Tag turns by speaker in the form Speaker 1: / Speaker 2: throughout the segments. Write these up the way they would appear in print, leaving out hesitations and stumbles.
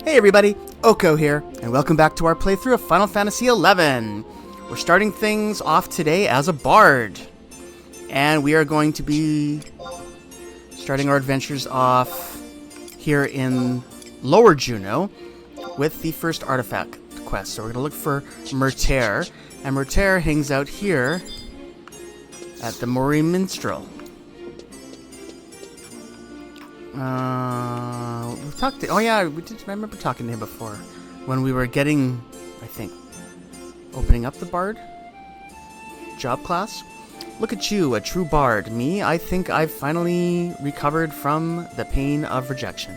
Speaker 1: Hey everybody, Oko here, and welcome back to our playthrough of Final Fantasy XI. We're starting things off today as a bard, and we are going to be starting our adventures off here in Lower Juneau with the first artifact quest. So we're going to look for Merter, and Merter hangs out here at the Mori Minstrel. We've talked to, we did. I remember talking to him before when we were getting, opening up the bard job class. Look at you, a true bard. Me, I think I've finally recovered from the pain of rejection.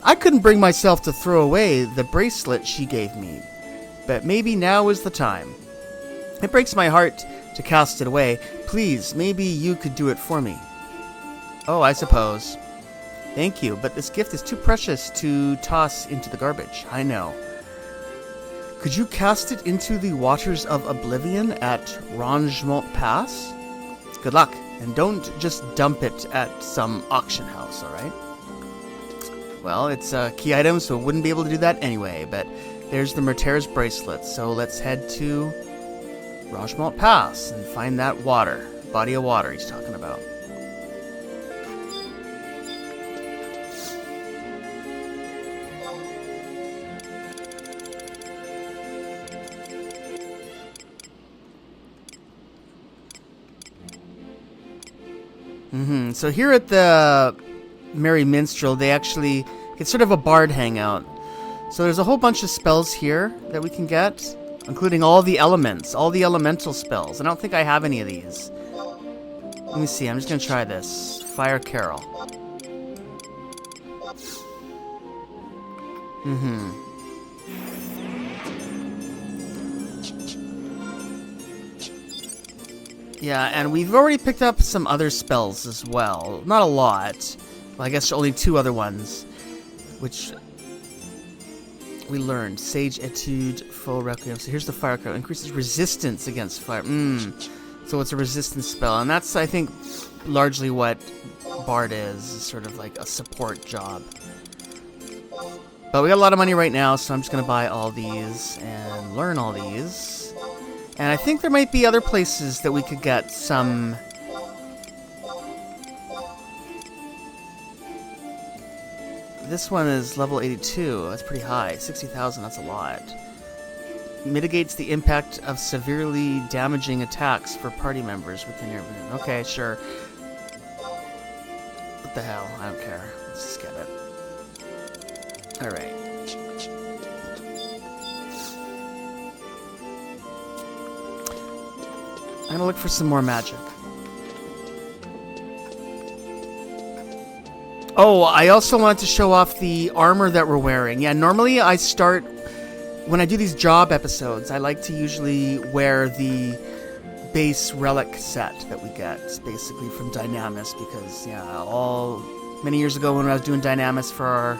Speaker 1: I couldn't bring myself to throw away the bracelet she gave me, but maybe now is the time. It breaks my heart to cast it away. Please, maybe you could do it for me. Oh, I suppose. Thank you, but this gift is too precious to toss into the garbage. I know. Could you cast it into the waters of oblivion at Rangement Pass? Good luck, and don't just dump it at some auction house, alright? Well, it's a key item, so it wouldn't be able to do that anyway, but there's the Merter's bracelet, so let's head to Rangement Pass and find that body of water he's talking about. So here at the Merry Minstrel, it's sort of a bard hangout. So there's a whole bunch of spells here that we can get, including all the elements, all the elemental spells. I don't think I have any of these. Let me see, I'm just going to try this. Fire Carol. Yeah, and we've already picked up some other spells as well. Not a lot. Well, I guess only two other ones, which we learned. Sage Etude, Full Requiem. So here's the Fire Card. Increases resistance against fire. So it's a resistance spell, and that's, I think, largely what Bard is sort of like a support job. But we got a lot of money right now, so I'm just going to buy all these and learn all these. And I think there might be other places that we could get some... This one is level 82. That's pretty high. 60,000, that's a lot. Mitigates the impact of severely damaging attacks for party members within your... Okay, sure. What the hell? I don't care. Let's just get it. Alright. I'm gonna look for some more magic. Oh, I also wanted to show off the armor that we're wearing. Yeah, normally I start... When I do these job episodes, I like to usually wear the base relic set that we get, basically from Dynamis, because, many years ago when I was doing Dynamis for our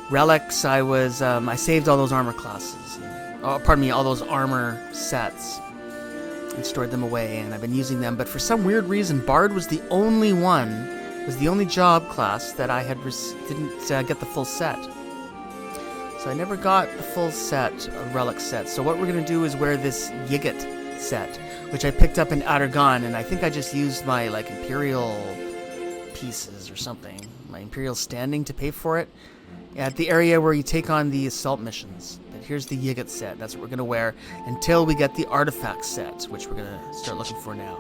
Speaker 1: relics, I saved all those armor classes. All those armor sets. And stored them away, and I've been using them, but for some weird reason, Bard was the only job class that I didn't get the full set. So I never got the full set, relic set. So what we're going to do is wear this Yigot set, which I picked up in Adargon, and I think I just used my, Imperial pieces or something, my Imperial standing to pay for it, at the area where you take on the assault missions. But here's the Yigot set. That's what we're going to wear until we get the artifact set, which we're going to start looking for now.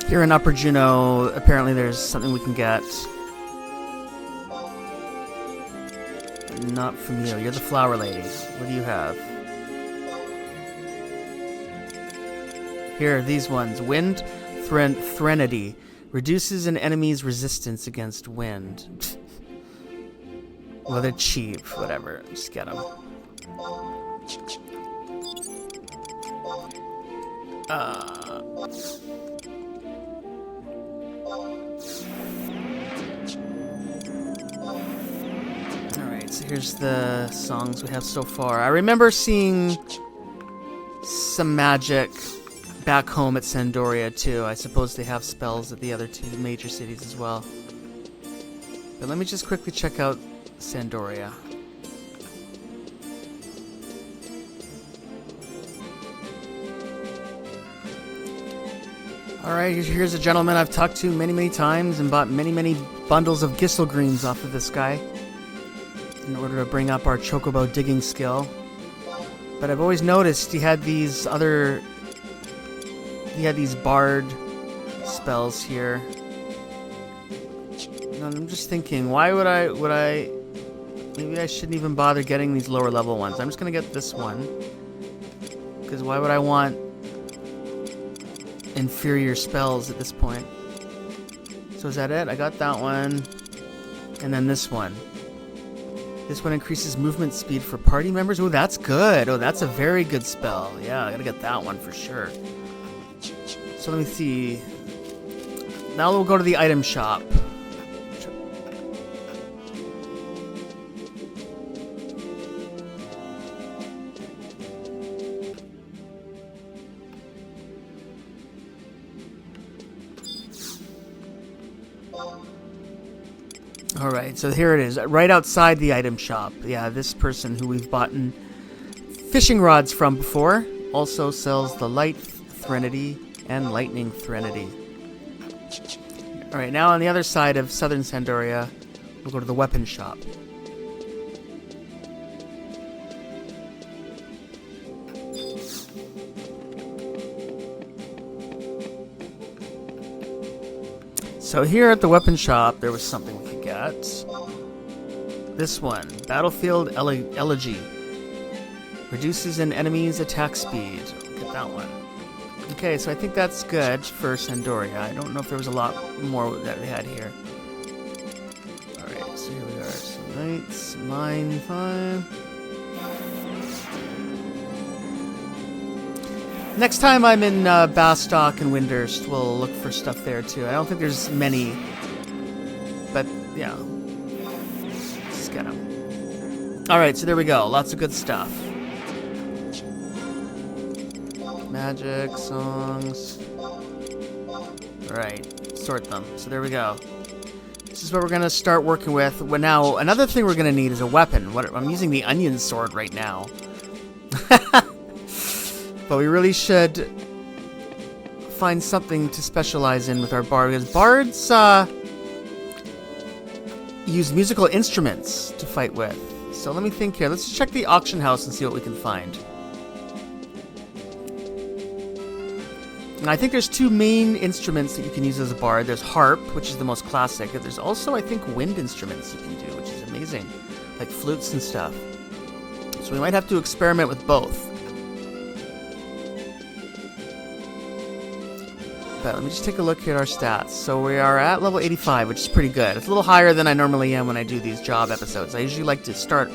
Speaker 1: Here in Upper Juneau, apparently there's something we can get. Not from you. You're the flower lady. What do you have? Here, these ones. Wind Threnody. Reduces an enemy's resistance against wind. Well, they're cheap. Whatever. Just get them. Alright, so here's the songs we have so far. I remember seeing some magic back home at Sandoria too. I suppose they have spells at the other two major cities as well. But let me just quickly check out Sandoria. Alright, here's a gentleman I've talked to many times and bought many bundles of Gistle greens off of this guy in order to bring up our chocobo digging skill. But I've always noticed he had these bard spells here. And I'm just thinking, why would I maybe I shouldn't even bother getting these lower level ones. I'm just gonna get this one. Because why would I want inferior spells at this point? So is that it? I got that one. And then this one. This one increases movement speed for party members. Oh, that's good. Oh, that's a very good spell. Yeah, I gotta get that one for sure. So let me see. Now we'll go to the item shop. Alright, so here it is, right outside the item shop. Yeah, this person who we've bought fishing rods from before also sells the Light Threnody and Lightning Threnody. Alright, now on the other side of Southern Sandoria, we'll go to the weapon shop. So here at the weapon shop, there was something we could get. This one, Battlefield Elegy. Reduces an enemy's attack speed. Get that one. Okay, so I think that's good for Sandoria. I don't know if there was a lot more that they had here. Alright, so here we are. So Knights, Mine 5. Next time I'm in Bastock and Windurst, we'll look for stuff there too. I don't think there's many, but yeah, just get them. Alright, so there we go. Lots of good stuff. Magic, songs. Alright, sort them. So there we go. This is what we're going to start working with. Well, now, another thing we're going to need is a weapon. I'm using the onion sword right now. But we really should find something to specialize in with our bard, because bards use musical instruments to fight with. So let me think here. Let's check the auction house and see what we can find. And I think there's two main instruments that you can use as a bard. There's harp, which is the most classic. There's also, I think, wind instruments you can do, which is amazing, like flutes and stuff. So we might have to experiment with both. But let me just take a look at our stats. So we are at level 85, which is pretty good. It's a little higher than I normally am when I do these job episodes. I usually like to start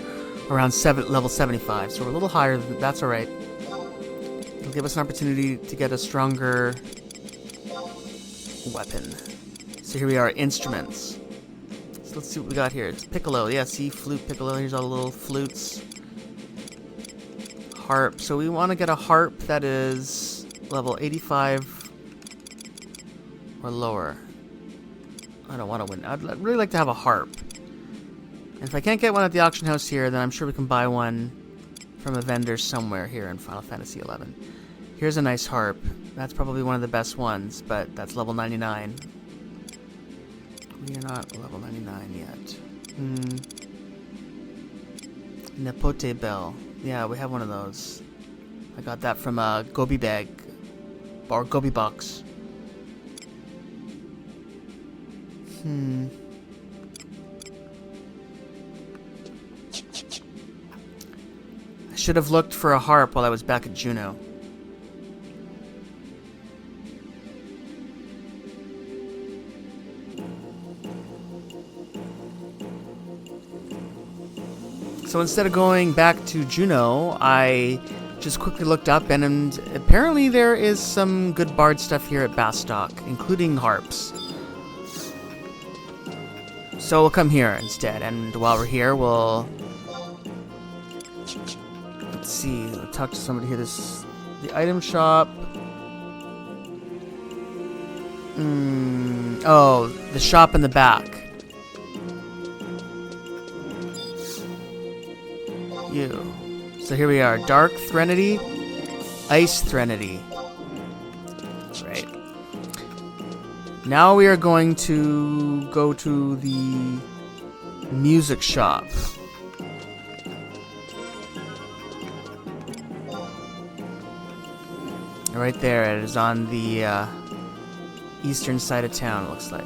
Speaker 1: around level 75, so we're a little higher. That's alright. It'll give us an opportunity to get a stronger weapon. So here we are, instruments. So let's see what we got here. It's piccolo. Yeah, see, flute, piccolo. Here's all the little flutes. Harp. So we want to get a harp that is level 85 or lower. I don't want to win. I'd really like to have a harp. And if I can't get one at the auction house here, then I'm sure we can buy one from a vendor somewhere here in Final Fantasy XI. Here's a nice harp. That's probably one of the best ones, but that's level 99. We are not level 99 yet. Nepote Bell. Yeah, we have one of those. I got that from a Gobi bag. Or Gobi box. I should have looked for a harp while I was back at Juneau. So instead of going back to Juneau, I just quickly looked up, and apparently there is some good bard stuff here at Bastock, including harps. So we'll come here instead, and while we're here, we'll... Let's see, I'll talk to somebody here. This the item shop. Oh, the shop in the back. You. So here we are. Dark Threnody, Ice Threnody. Right. Now we are going to go to the music shop. Right there. It is on the eastern side of town, it looks like.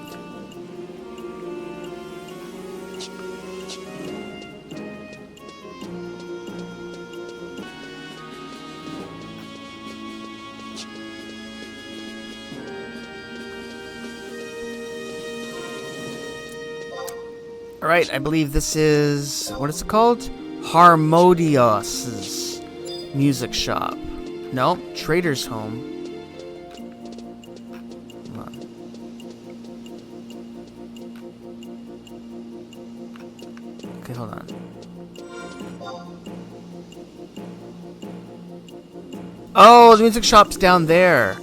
Speaker 1: Alright, I believe this is... what is it called? Harmodios's music shop. No, Trader's Home. Come on. Okay, hold on. Oh, the music shop's down there.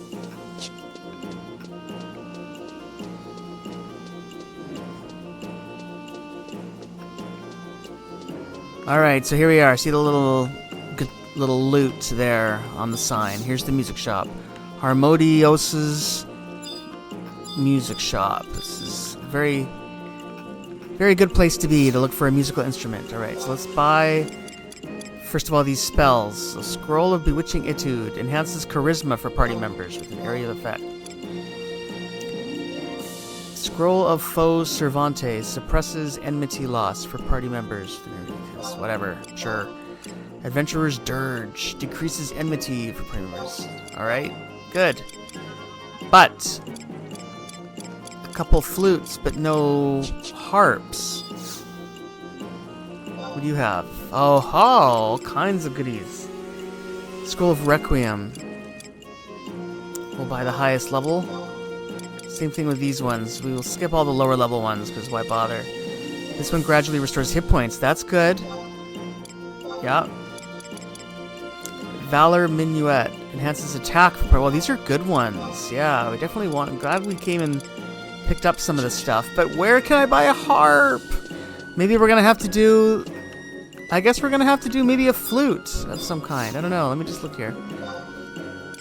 Speaker 1: Alright, so here we are. See the little loot there on the sign. Here's the music shop. Harmodios's music shop. This is a very, very good place to be to look for a musical instrument. Alright, so let's buy, first of all, these spells. A Scroll of Bewitching Etude enhances charisma for party members with an area of effect. Scroll of Foes Cervantes suppresses enmity loss for party members. Whatever, sure. Adventurer's Dirge decreases enmity for party members. Alright, good. But a couple flutes, but no harps. What do you have? Oh, all kinds of goodies. Scroll of Requiem. We'll buy the highest level. Same thing with these ones. We will skip all the lower level ones, because why bother? This one gradually restores hit points. That's good. Yeah. Valor Minuet enhances attack. Well, these are good ones. Yeah, we definitely want... I'm glad we came and picked up some of this stuff. But where can I buy a harp? Maybe we're going to have to do... I guess we're going to have to do maybe a flute of some kind. I don't know. Let me just look here.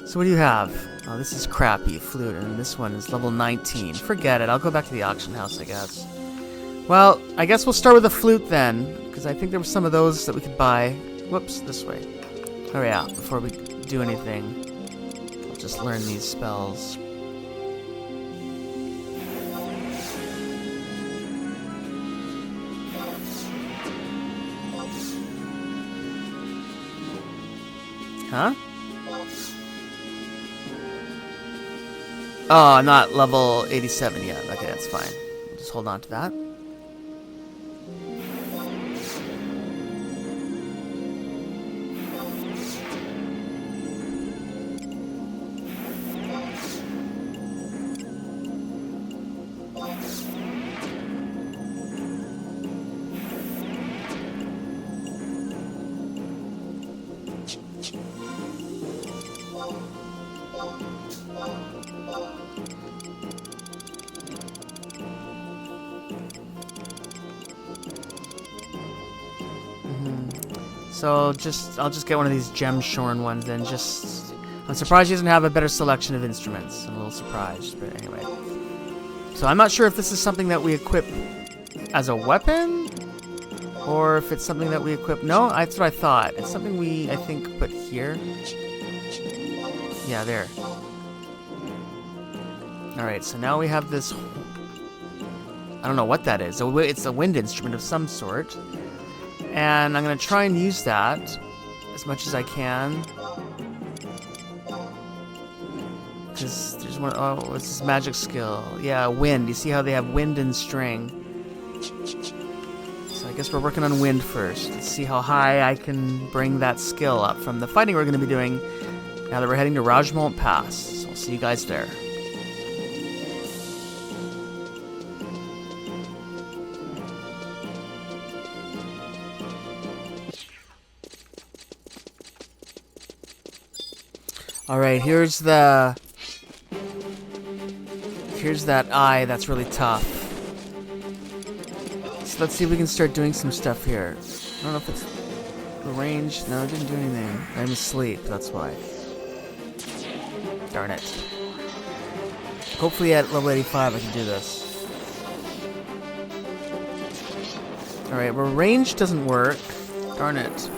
Speaker 1: So what do you have? Oh, this is crappy flute, and this one is level 19. Forget it. I'll go back to the auction house, I guess. Well, I guess we'll start with the flute then, because I think there were some of those that we could buy. Whoops, this way. Oh yeah, before we do anything, I'll just learn these spells. Huh? Oh, not level 87 yet. Okay, that's fine. Just hold on to that. So I'll just get one of these gem-shorn ones and just... I'm surprised he doesn't have a better selection of instruments. I'm a little surprised, but anyway. So I'm not sure if this is something that we equip as a weapon, or if it's something that we equip... No, that's what I thought. It's something we, I think, put here. Yeah, there. Alright, so now we have this... I don't know what that is. It's a wind instrument of some sort. And I'm going to try and use that as much as I can. Because there's one... Oh, what's this magic skill? Yeah, wind. You see how they have wind and string. So I guess we're working on wind first. Let's see how high I can bring that skill up from the fighting we're going to be doing now that we're heading to Rajmalt Pass. So I'll see you guys there. Alright, here's the here's that eye that's really tough. So let's see if we can start doing some stuff here. I don't know if it's the range. No, it didn't do anything. I'm asleep, that's why. Darn it. Hopefully at level 85 I can do this. Alright, well range doesn't work. Darn it.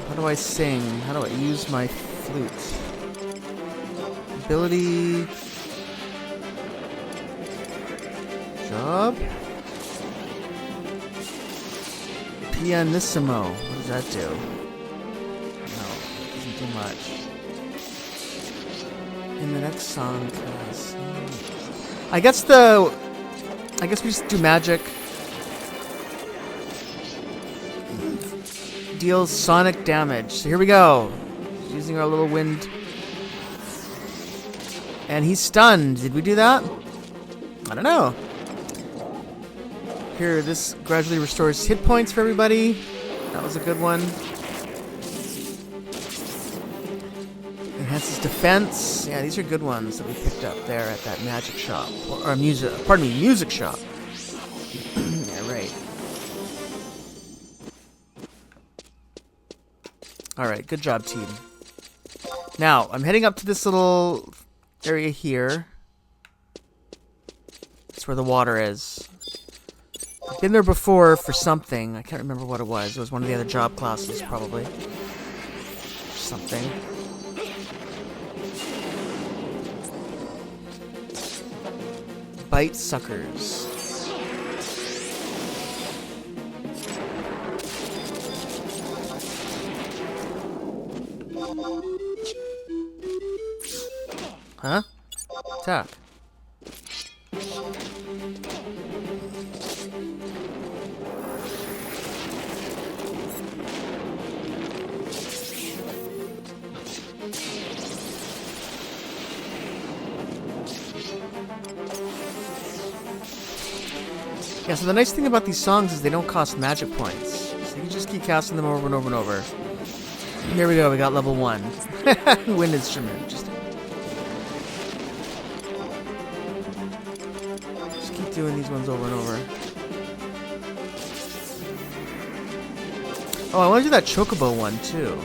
Speaker 1: How do I sing? How do I use my flute? Ability... Job? Pianissimo. What does that do? No, it doesn't do much. In the next song, I guess we just do magic. Deals sonic damage. So here we go. Using our little wind. And he's stunned. Did we do that? I don't know. Here, this gradually restores hit points for everybody. That was a good one. Enhances defense. Yeah, these are good ones that we picked up there at that magic shop. Or music shop. Yeah, right. Alright, good job, team. Now, I'm heading up to this little area here. That's where the water is. I've been there before for something. I can't remember what it was. It was one of the other job classes, probably. Something. Bite suckers. Huh? Attack. Yeah, so the nice thing about these songs is they don't cost magic points. So you can just keep casting them over and over and over. Here we go, we got level 1. Wind instrument. Just keep doing these ones over and over. Oh, I want to do that chocobo one too.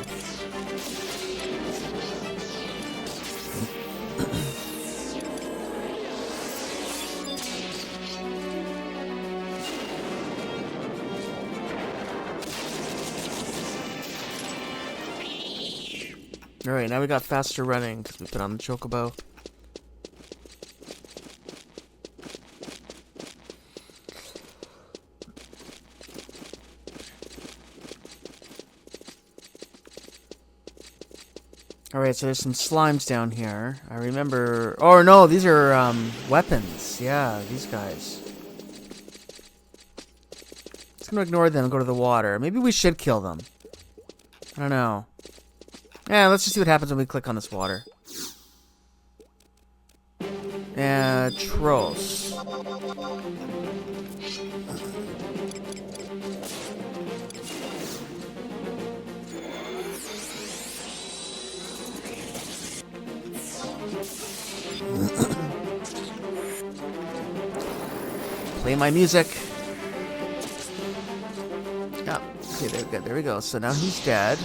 Speaker 1: Alright, now we got faster running because we put on the chocobo. Alright, so there's some slimes down here. I remember... Oh, no, these are weapons. Yeah, these guys. Just gonna ignore them and go to the water. Maybe we should kill them. I don't know. Yeah, let's just see what happens when we click on this water. Trolls. Play my music. Yeah, okay, there we go. So now he's dead.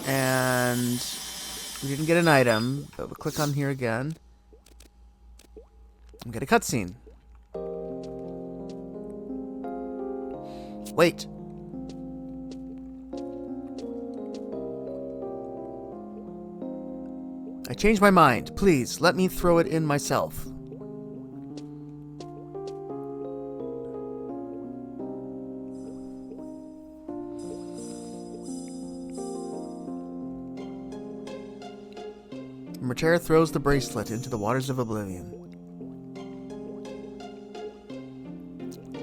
Speaker 1: And we didn't get an item, but we'll click on here again. And get a cutscene. Wait. I changed my mind. Please, let me throw it in myself. Mertera throws the bracelet into the waters of oblivion.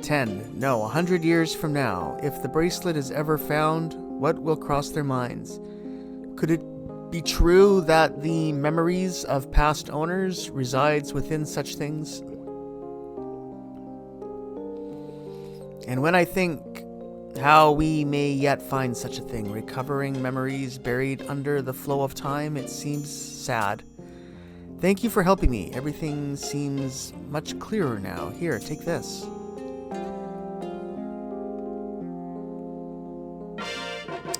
Speaker 1: 10. No, 100 years from now, if the bracelet is ever found, what will cross their minds? Could it be true that the memories of past owners resides within such things? And when I think how we may yet find such a thing, recovering memories buried under the flow of time, it seems sad. Thank you for helping me. Everything seems much clearer now. Here, take this.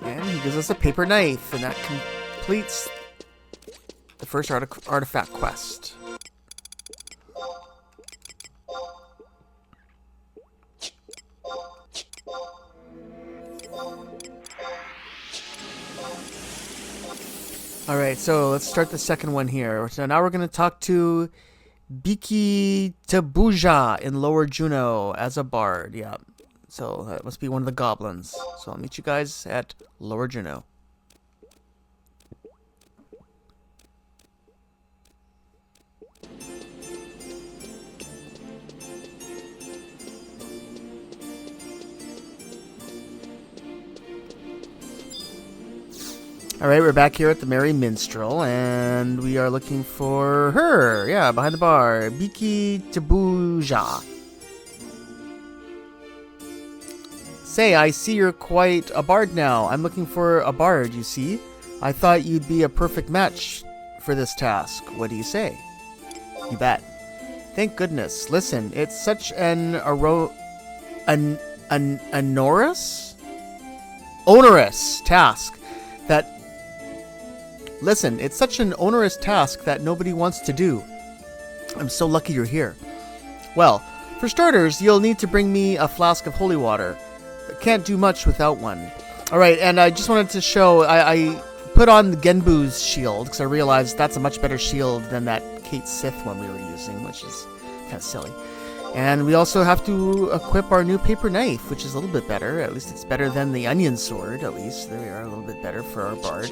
Speaker 1: And he gives us a paper knife, and that completes the first artifact quest. Alright, so let's start the second one here. So now we're going to talk to Biki Tabuja in Lower Juno as a bard. Yeah, so that must be one of the goblins. So I'll meet you guys at Lower Juno. Alright, we're back here at the Merry Minstrel, and we are looking for her. Yeah, behind the bar. Biki Tabuja. Say, I see you're quite a bard now. I'm looking for a bard, you see. I thought you'd be a perfect match for this task. What do you say? You bet. Thank goodness. Listen, it's such an onerous task that... Listen, it's such an onerous task that nobody wants to do. I'm so lucky you're here. Well, for starters, you'll need to bring me a flask of holy water. Can't do much without one. Alright, and I just wanted to show, I put on the Genbu's shield, because I realized that's a much better shield than that Kate Sith one we were using, which is kind of silly. And we also have to equip our new paper knife, which is a little bit better. At least it's better than the onion sword, at least. There we are, a little bit better for our bard.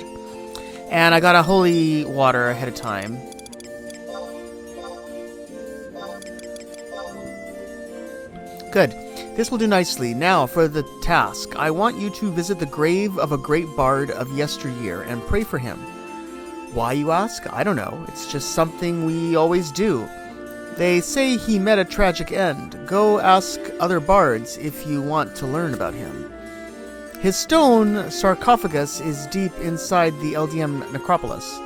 Speaker 1: And I got a holy water ahead of time. Good. This will do nicely. Now, for the task. I want you to visit the grave of a great bard of yesteryear and pray for him. Why, you ask? I don't know. It's just something we always do. They say he met a tragic end. Go ask other bards if you want to learn about him. His stone sarcophagus is deep inside the LDM necropolis.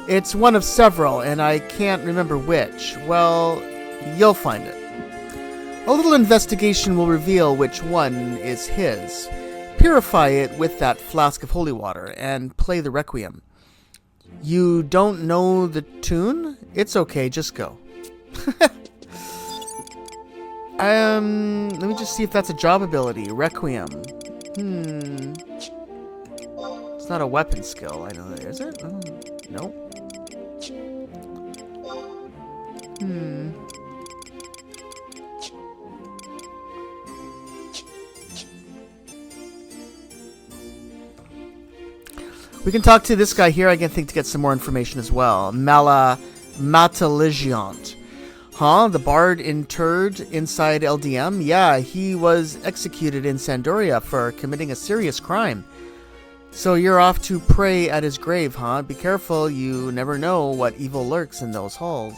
Speaker 1: It's one of several, and I can't remember which. Well, you'll find it. A little investigation will reveal which one is his. Purify it with that flask of holy water, and play the requiem. You don't know the tune? It's okay, just go. Let me just see if that's a job ability. Requiem. It's not a weapon skill, I know that, is it? Oh, nope. We can talk to this guy here, I can think, to get some more information as well. Mataligiant. Huh? The bard interred inside LDM? Yeah, he was executed in Sandoria for committing a serious crime. So you're off to pray at his grave, huh? Be careful, you never know what evil lurks in those halls.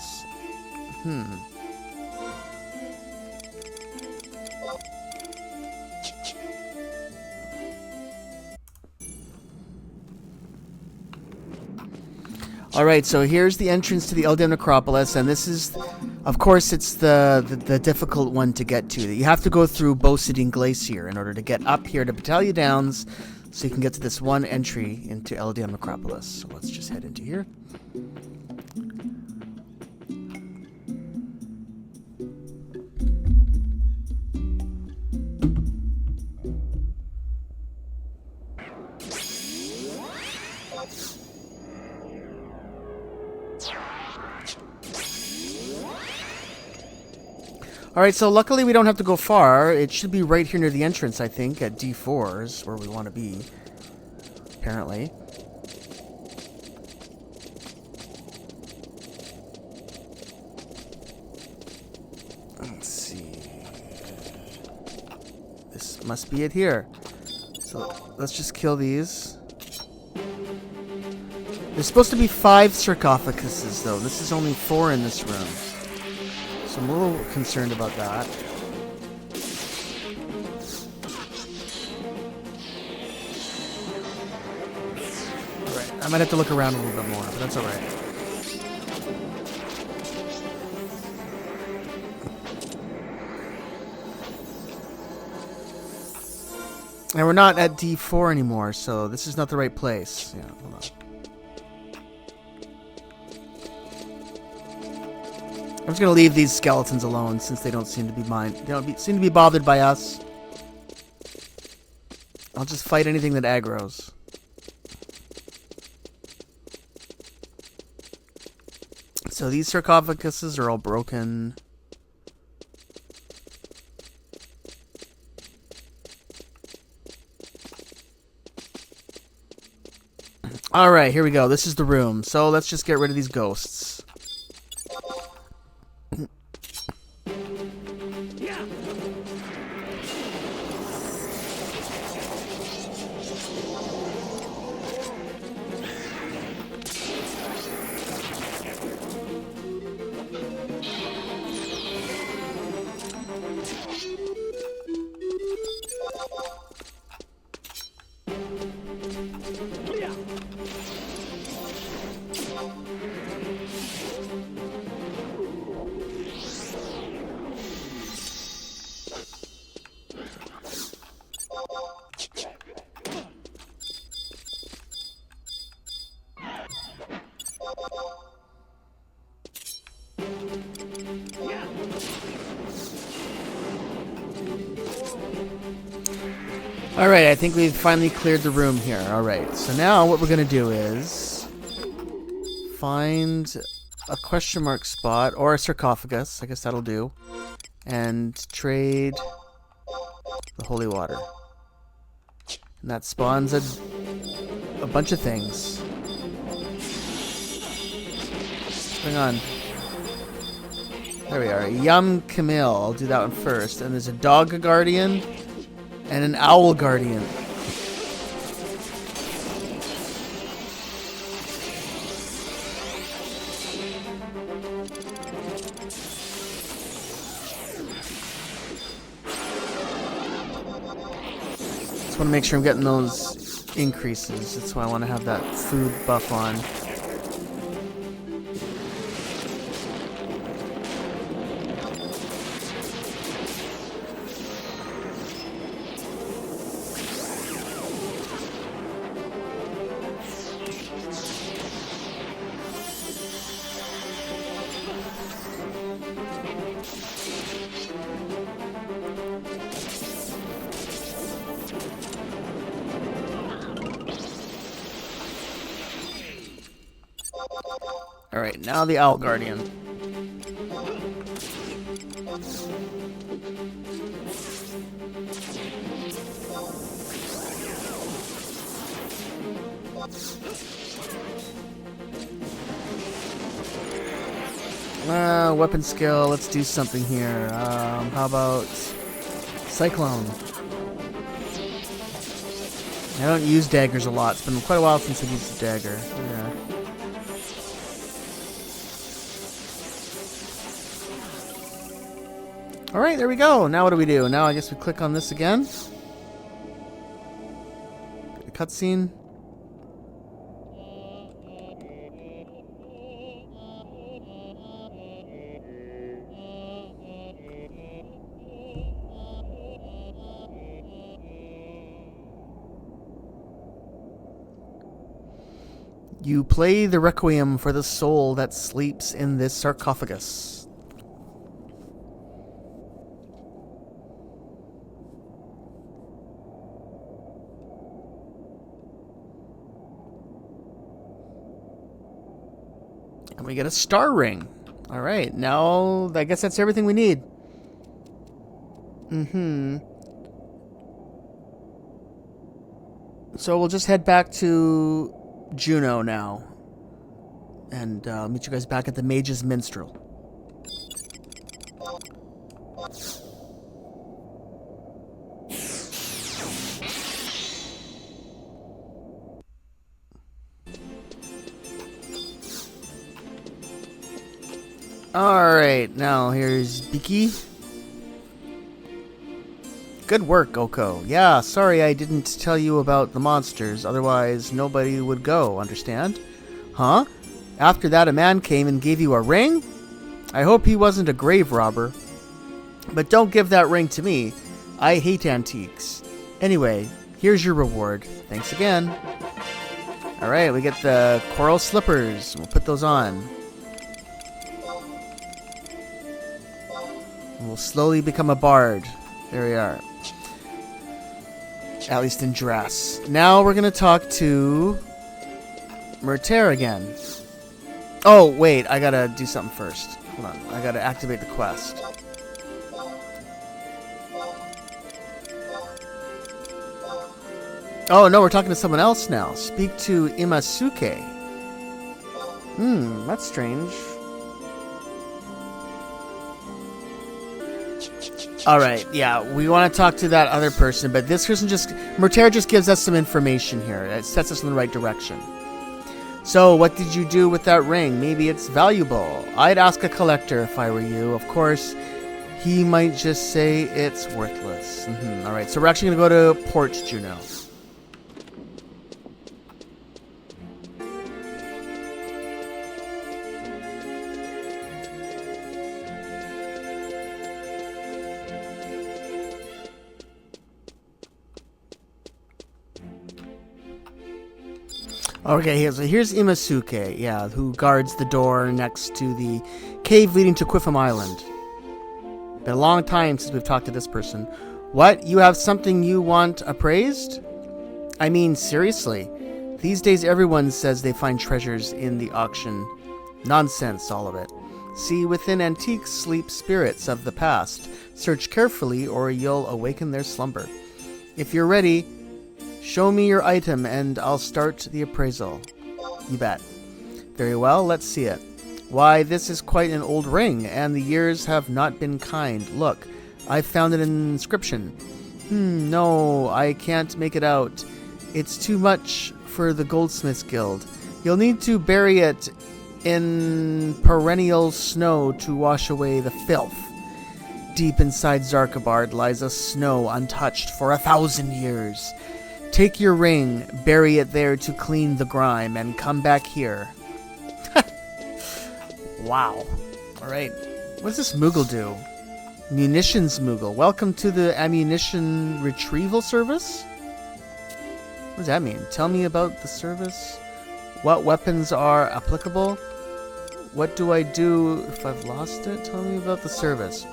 Speaker 1: Alright, so here's the entrance to the LDM Necropolis, and this is, of course, it's the difficult one to get to. You have to go through Bosidine Glacier in order to get up here to Battaglia Downs, so you can get to this one entry into LDM Necropolis. So let's just head into here. Alright, so luckily we don't have to go far. It should be right here near the entrance, I think, at D4 is where we want to be, apparently. Let's see. This must be it here. So let's just kill these. There's supposed to be 5 sarcophaguses, though. This is only 4 in this room. So I'm a little concerned about that. Alright, I might have to look around a little bit more, but that's alright. And we're not at D4 anymore, so this is not the right place. Yeah, hold on. I'm just gonna leave these skeletons alone since they don't seem to be seem to be bothered by us. I'll just fight anything that aggroes. So these sarcophaguses are all broken. Alright, here we go. This is the room. So let's just get rid of these ghosts. Alright, I think we've finally cleared the room here. Alright, so now what we're going to do is find a question mark spot or a sarcophagus. I guess that'll do. And trade the holy water. And that spawns a bunch of things. What's going on? There we are. Yum Camille. I'll do that one first. And there's a dog guardian. And an owl guardian. Just want to make sure I'm getting those increases. That's why I want to have that food buff on. Alright, now the Owl Guardian. Weapon skill, let's do something here. How about Cyclone? I don't use daggers a lot. It's been quite a while since I've used a dagger. Yeah. Alright, there we go. Now what do we do? Now I guess we click on this again. The cutscene. You play the requiem for the soul that sleeps in this sarcophagus. And we get a star ring. Alright, now I guess that's everything we need. So we'll just head back to Juneau now. And meet you guys back at the Mage's Minstrel. Alright, now here's Biki. Good work, Oko. Yeah, sorry I didn't tell you about the monsters, otherwise nobody would go, understand? Huh? After that a man came and gave you a ring? I hope he wasn't a grave robber. But don't give that ring to me. I hate antiques. Anyway, Here's your reward. Thanks again. Alright, we get the coral slippers. We'll put those on. We'll slowly become a bard. There we are. At least in dress. Now we're going to talk to Merter again. Oh, wait. I got to do something first. Hold on. I got to activate the quest. Oh, no. We're talking to someone else now. Speak to Imasuke. That's strange. Alright, yeah, we want to talk to that other person, but this person Merter just gives us some information here. It sets us in the right direction. So, what did you do with that ring? Maybe it's valuable. I'd ask a collector if I were you. Of course, he might just say it's worthless. Alright, so we're actually going to go to Port Juno. Okay, so here's Imasuke, yeah, who guards the door next to the cave leading to Quiffam Island. Been a long time since we've talked to this person. What? You have something you want appraised? I mean, seriously. These days everyone says they find treasures in the auction. Nonsense, all of it. See, within antiques sleep spirits of the past. Search carefully or you'll awaken their slumber. If you're ready, show me your item and I'll start the appraisal. You bet. Very well, let's see it. Why, this is quite an old ring, and the years have not been kind. Look, I found an inscription. No, I can't make it out. It's too much for the Goldsmiths Guild. You'll need to bury it in perennial snow to wash away the filth. Deep inside Zarkabard lies a snow untouched for 1,000 years. Take your ring, bury it there to clean the grime, and come back here. Wow. Alright. What does this Moogle do? Munitions Moogle. Welcome to the Ammunition Retrieval Service? What does that mean? Tell me about the service. What weapons are applicable? What do I do if I've lost it? Tell me about the service.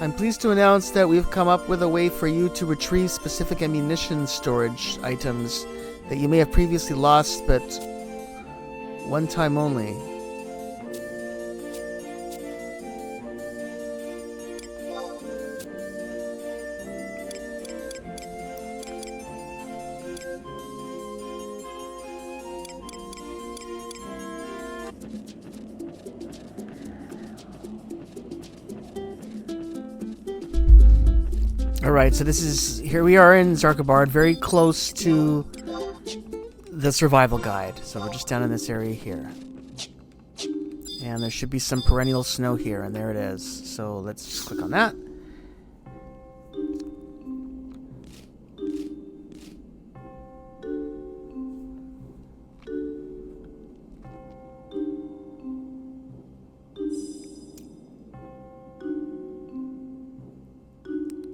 Speaker 1: I'm pleased to announce that we've come up with a way for you to retrieve specific ammunition storage items that you may have previously lost, but one time only. Alright, so here we are in Zarkabard, very close to the survival guide. So we're just down in this area here. And there should be some perennial snow here, and there it is. So let's just click on that.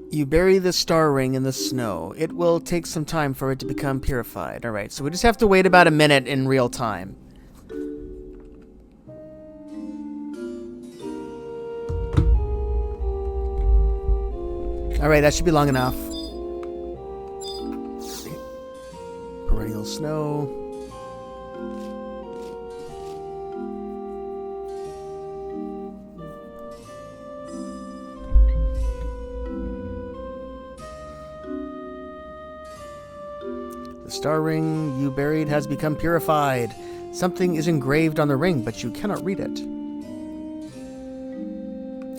Speaker 1: You bury the star ring in the snow. It will take some time for it to become purified. Alright, so we just have to wait about a minute in real time. Alright, that should be long enough. Perennial snow. The star ring you buried has become purified. Something is engraved on the ring, but you cannot read it.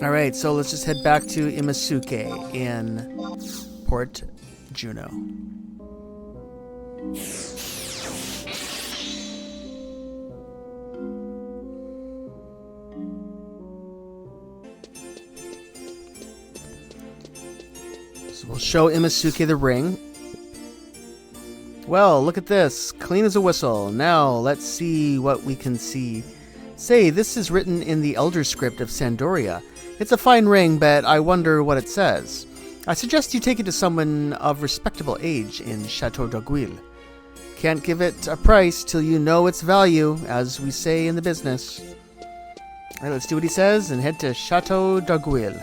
Speaker 1: Alright, so let's just head back to Imasuke in Port Juno. So we'll show Imasuke the ring. Well, look at this. Clean as a whistle. Now, let's see what we can see. Say, this is written in the Elder Script of Sandoria. It's a fine ring, but I wonder what it says. I suggest you take it to someone of respectable age in Chateau d'Aiguille. Can't give it a price till you know its value, as we say in the business. All right, let's do what he says and head to Chateau d'Aiguille.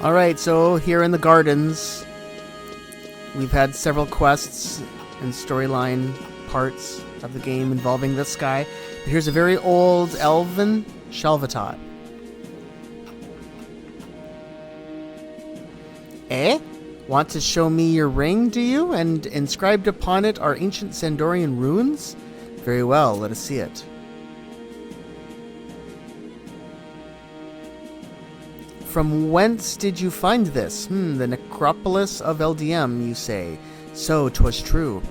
Speaker 1: Alright, so here in the gardens, we've had several quests and storyline parts of the game involving this guy. But here's a very old elven Shalvatot. Eh? Want to show me your ring, do you? And inscribed upon it are ancient Sandorian runes? Very well, let us see it. From whence did you find this? The necropolis of LDM, you say. So 'twas true.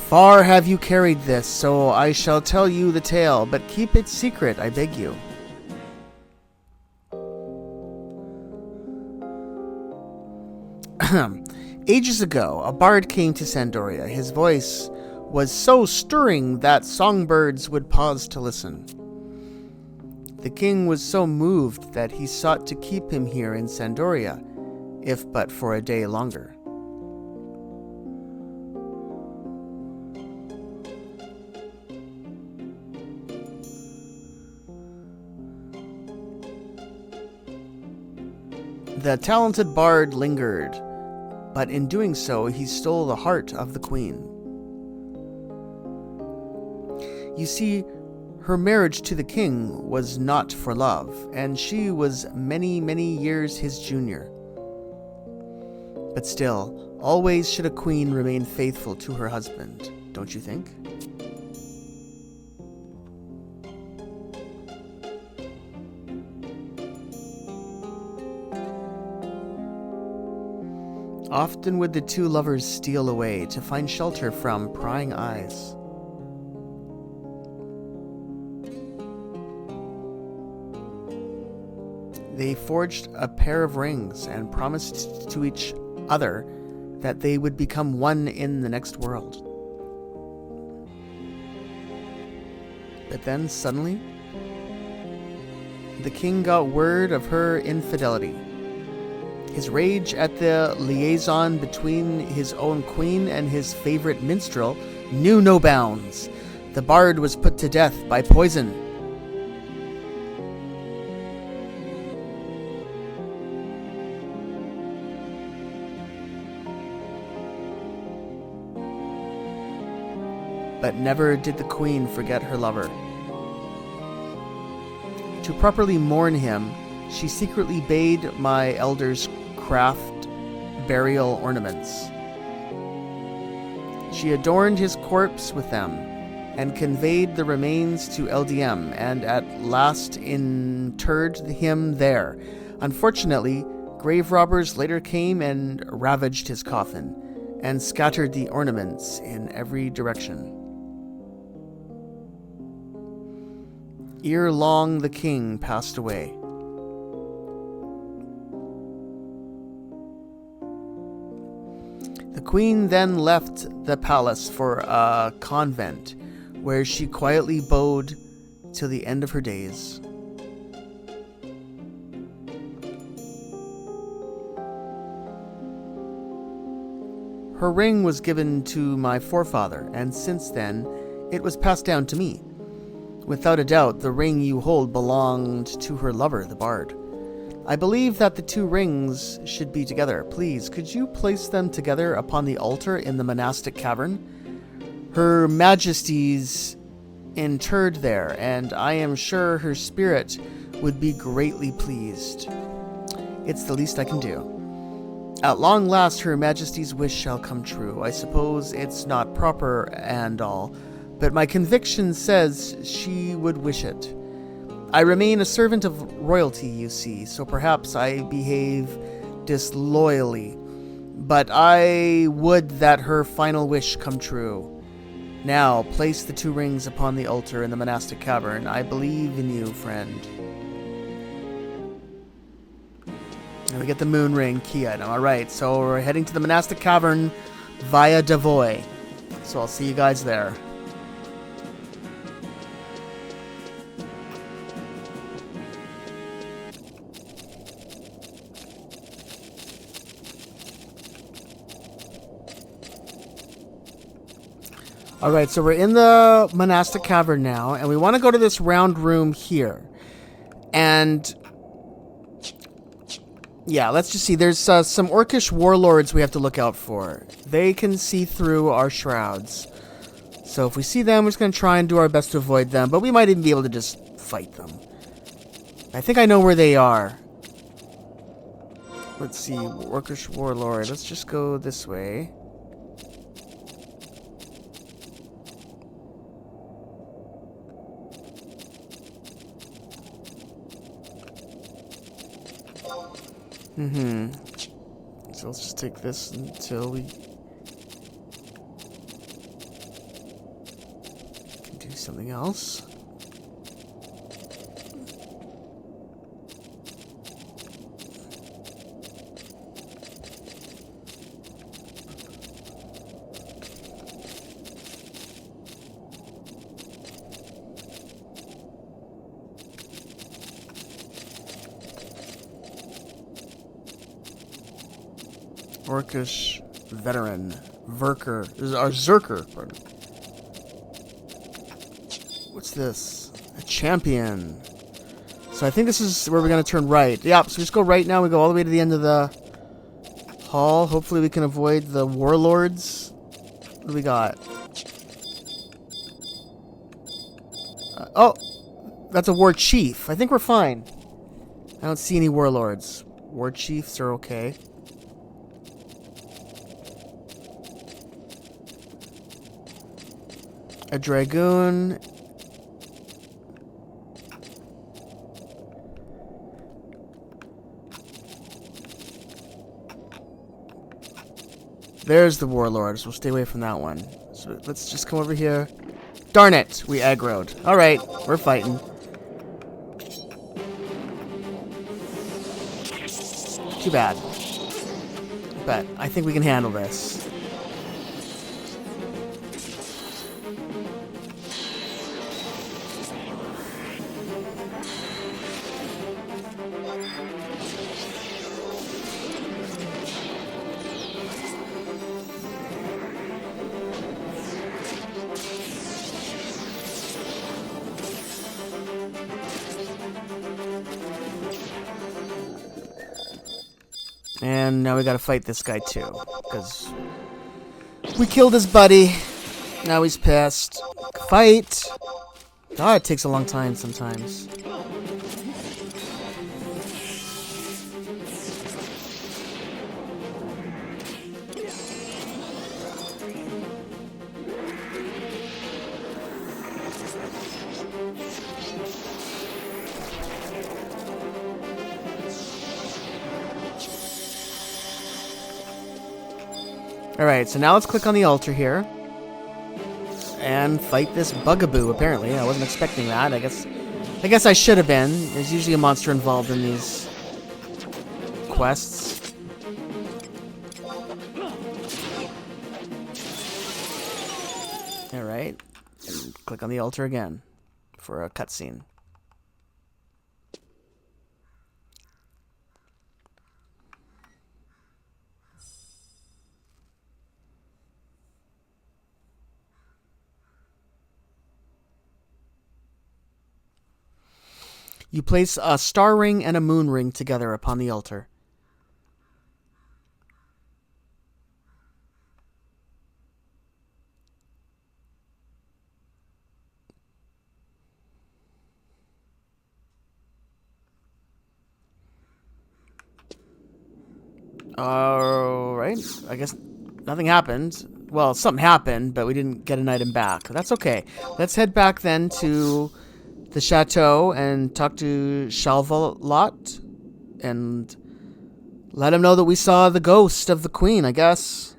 Speaker 1: Far have you carried this, so I shall tell you the tale, but keep it secret, I beg you. Ages ago, a bard came to Sandoria. His voice was so stirring that songbirds would pause to listen. The king was so moved that he sought to keep him here in Sandoria, if but for a day longer. The talented bard lingered, but in doing so he stole the heart of the queen. You see, her marriage to the king was not for love, and she was many, many years his junior. But still, always should a queen remain faithful to her husband, don't you think? Often would the two lovers steal away to find shelter from prying eyes. They forged a pair of rings and promised to each other that they would become one in the next world. But then, suddenly, the king got word of her infidelity. His rage at the liaison between his own queen and his favorite minstrel knew no bounds. The bard was put to death by poison. But never did the queen forget her lover. To properly mourn him, she secretly bade my elders craft burial ornaments. She adorned his corpse with them, and conveyed the remains to LDM, and at last interred him there. Unfortunately, grave robbers later came and ravaged his coffin, and scattered the ornaments in every direction. Ere long the king passed away. The queen then left the palace for a convent, where she quietly bode till the end of her days. Her ring was given to my forefather, and since then it was passed down to me. Without a doubt, the ring you hold belonged to her lover, the bard. I believe that the two rings should be together. Please, could you place them together upon the altar in the monastic cavern? Her Majesty's interred there, and I am sure her spirit would be greatly pleased. It's the least I can do. At long last, Her Majesty's wish shall come true. I suppose it's not proper and all, but my conviction says she would wish it. I remain a servant of royalty, you see, so perhaps I behave disloyally, but I would that her final wish come true. Now, place the 2 rings upon the altar in the monastic cavern. I believe in you, friend. And we get the moon ring key item. Alright, so we're heading to the monastic cavern via Devoy. So I'll see you guys there. Alright, so we're in the monastic cavern now, and we want to go to this round room here. And yeah, let's just see. There's some orcish warlords we have to look out for. They can see through our shrouds. So if we see them, we're just going to try and do our best to avoid them. But we might even be able to just fight them. I think I know where they are. Let's see. Orcish warlord. Let's just go this way. So let's just take this until we can do something else. Orcish veteran. Zerker. Pardon. What's this? A champion. So I think this is where we're going to turn right. Yep, so we just go right now. We go all the way to the end of the hall. Hopefully we can avoid the warlords. What do we got? Oh! That's a war chief. I think we're fine. I don't see any warlords. War chiefs are okay. A dragoon. There's the warlords. We'll stay away from that one. So let's just come over here. Darn it! We aggroed. Alright, we're fighting. Too bad. But I think we can handle this. And now we gotta fight this guy too, because we killed his buddy. Now he's pissed. Fight! God, it takes a long time sometimes. Alright, so now let's click on the altar here. And fight this bugaboo, apparently. I wasn't expecting that. I guess I should have been. There's usually a monster involved in these quests. Alright. And click on the altar again for a cutscene. You place a star ring and a moon ring together upon the altar. Alright, I guess nothing happened. Well, something happened, but we didn't get an item back. That's okay. Let's head back then to the chateau and talk to Shalvalot and let him know that we saw the ghost of the queen, I guess.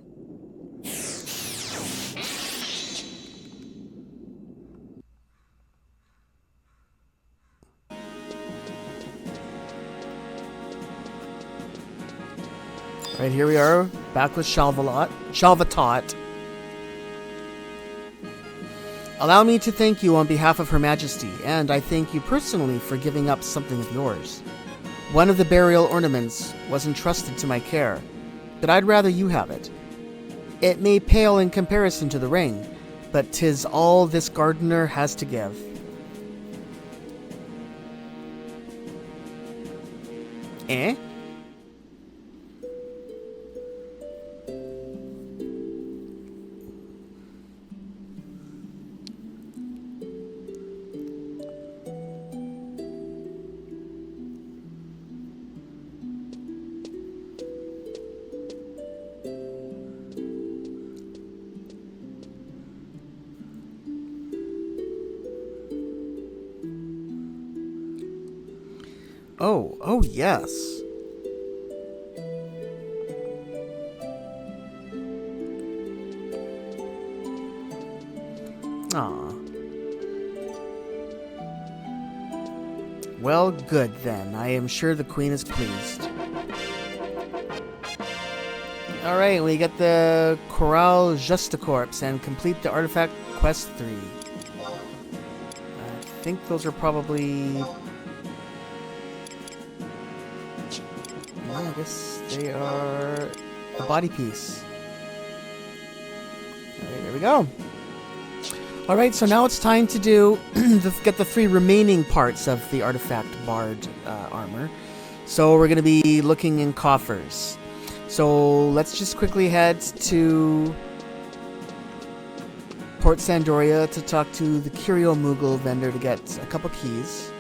Speaker 1: Right, here we are, back with Shalvatot. Allow me to thank you on behalf of Her Majesty, and I thank you personally for giving up something of yours. One of the burial ornaments was entrusted to my care, but I'd rather you have it. It may pale in comparison to the ring, but 'tis all this gardener has to give. Eh? Oh yes. Aw. Well, good then. I am sure the Queen is pleased. Alright, we get the Chorale Justicorps and complete the Artifact Quest 3. I think those are probably... I guess they are a body piece. Alright, there we go. Alright, so now it's time to do get the 3 remaining parts of the Artifact Bard armor. So we're going to be looking in coffers. So let's just quickly head to Port Sandoria to talk to the Curio Moogle vendor to get a couple keys.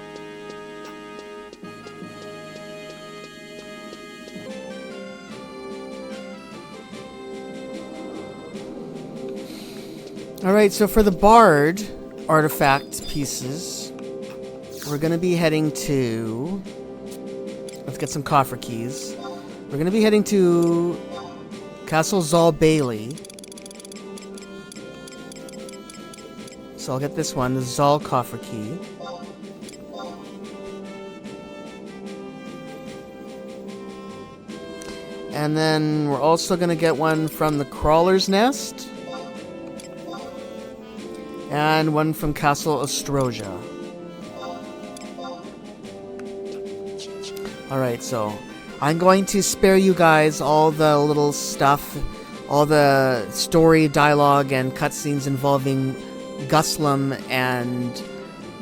Speaker 1: Alright, so for the Bard artifact pieces, we're going to be heading to... Let's get some coffer keys. We're going to be heading to Castle Zal Bailey. So I'll get this one, the Zal coffer key. And then we're also going to get one from the Crawler's Nest. And one from Castle Ostroja. Alright, so I'm going to spare you guys all the little stuff, all the story, dialogue, and cutscenes involving Guslam and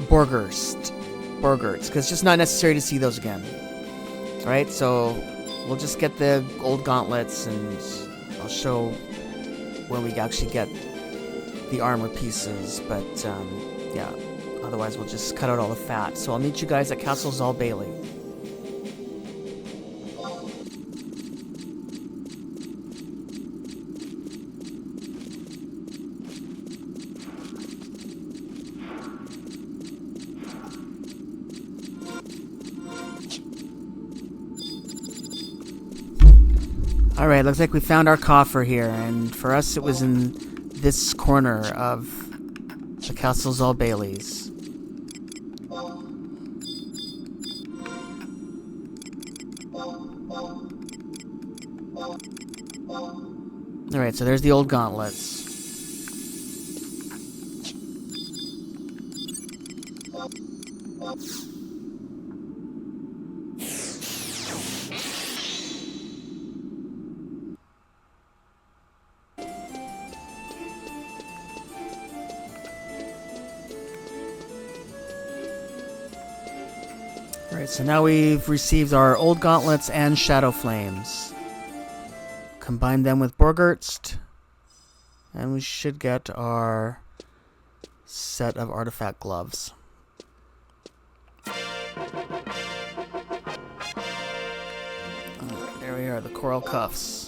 Speaker 1: Borgerts, because it's just not necessary to see those again. Alright, so we'll just get the old gauntlets, and I'll show when we actually get the armor pieces, but yeah, otherwise we'll just cut out all the fat. So I'll meet you guys at Castle Zal Bailey. Alright, looks like we found our coffer here, and for us it was in this corner of the Castle Zal Bailey's. Alright, so there's the old gauntlets. Alright, so now we've received our old gauntlets and shadow flames. Combine them with Borgerts, and we should get our set of artifact gloves. There we are, the coral cuffs.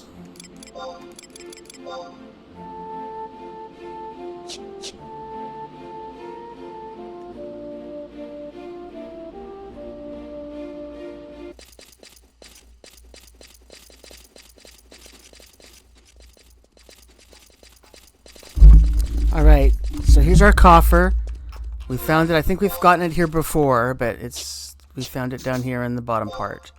Speaker 1: Alright, so here's our coffer. We found it, I think we've gotten it here before, but we found it down here in the bottom part.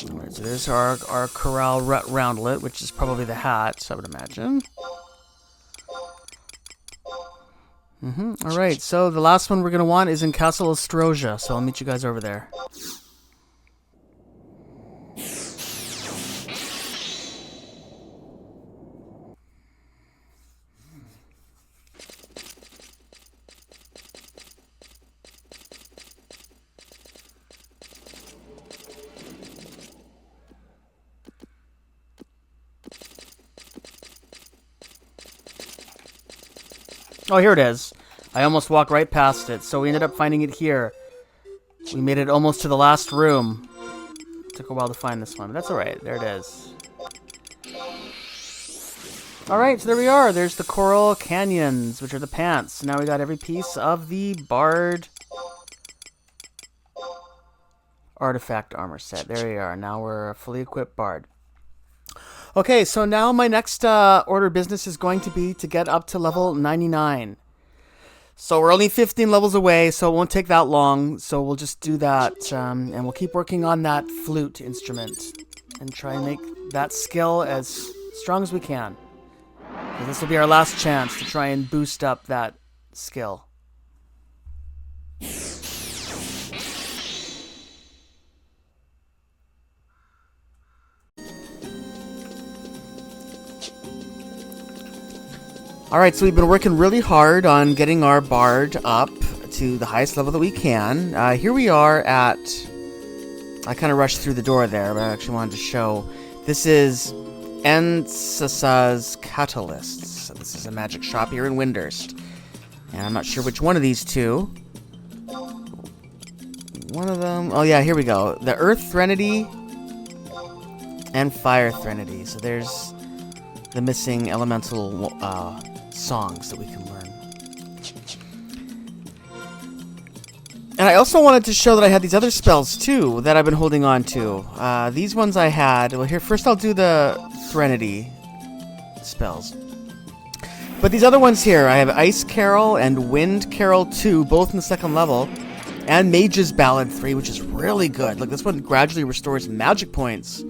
Speaker 1: Alright, so there's our corral roundlet, which is probably the hat, I would imagine. Alright, so the last one we're going to want is in Castle Ostrosia, so I'll meet you guys over there. Oh, here it is. I almost walked right past it, so we ended up finding it here. We made it almost to the last room. Took a while to find this one, but that's alright. There it is. Alright, so there we are. There's the Coral Canyons, which are the pants. Now we got every piece of the Bard artifact armor set. There we are. Now we're a fully equipped Bard. Okay, so now my next order of business is going to be to get up to level 99. So we're only 15 levels away, so it won't take that long. So we'll just do that, and we'll keep working on that flute instrument and try and make that skill as strong as we can. So this will be our last chance to try and boost up that skill. Alright, so we've been working really hard on getting our Bard up to the highest level that we can. Here we are at... I kind of rushed through the door there, but I actually wanted to show. This is Ensasa's Catalysts. So this is a magic shop here in Windurst. And I'm not sure which one of these two. One of them... Oh yeah, here we go. The Earth Threnody and Fire Threnody. So there's the missing elemental... songs that we can learn. And I also wanted to show that I had these other spells too that I've been holding on to. These ones I had. Well, here first I'll do the Threnody spells. But these other ones here, I have Ice Carol and Wind Carol 2, both in the second level, and Mage's Ballad 3, which is really good. Like this one gradually restores magic points.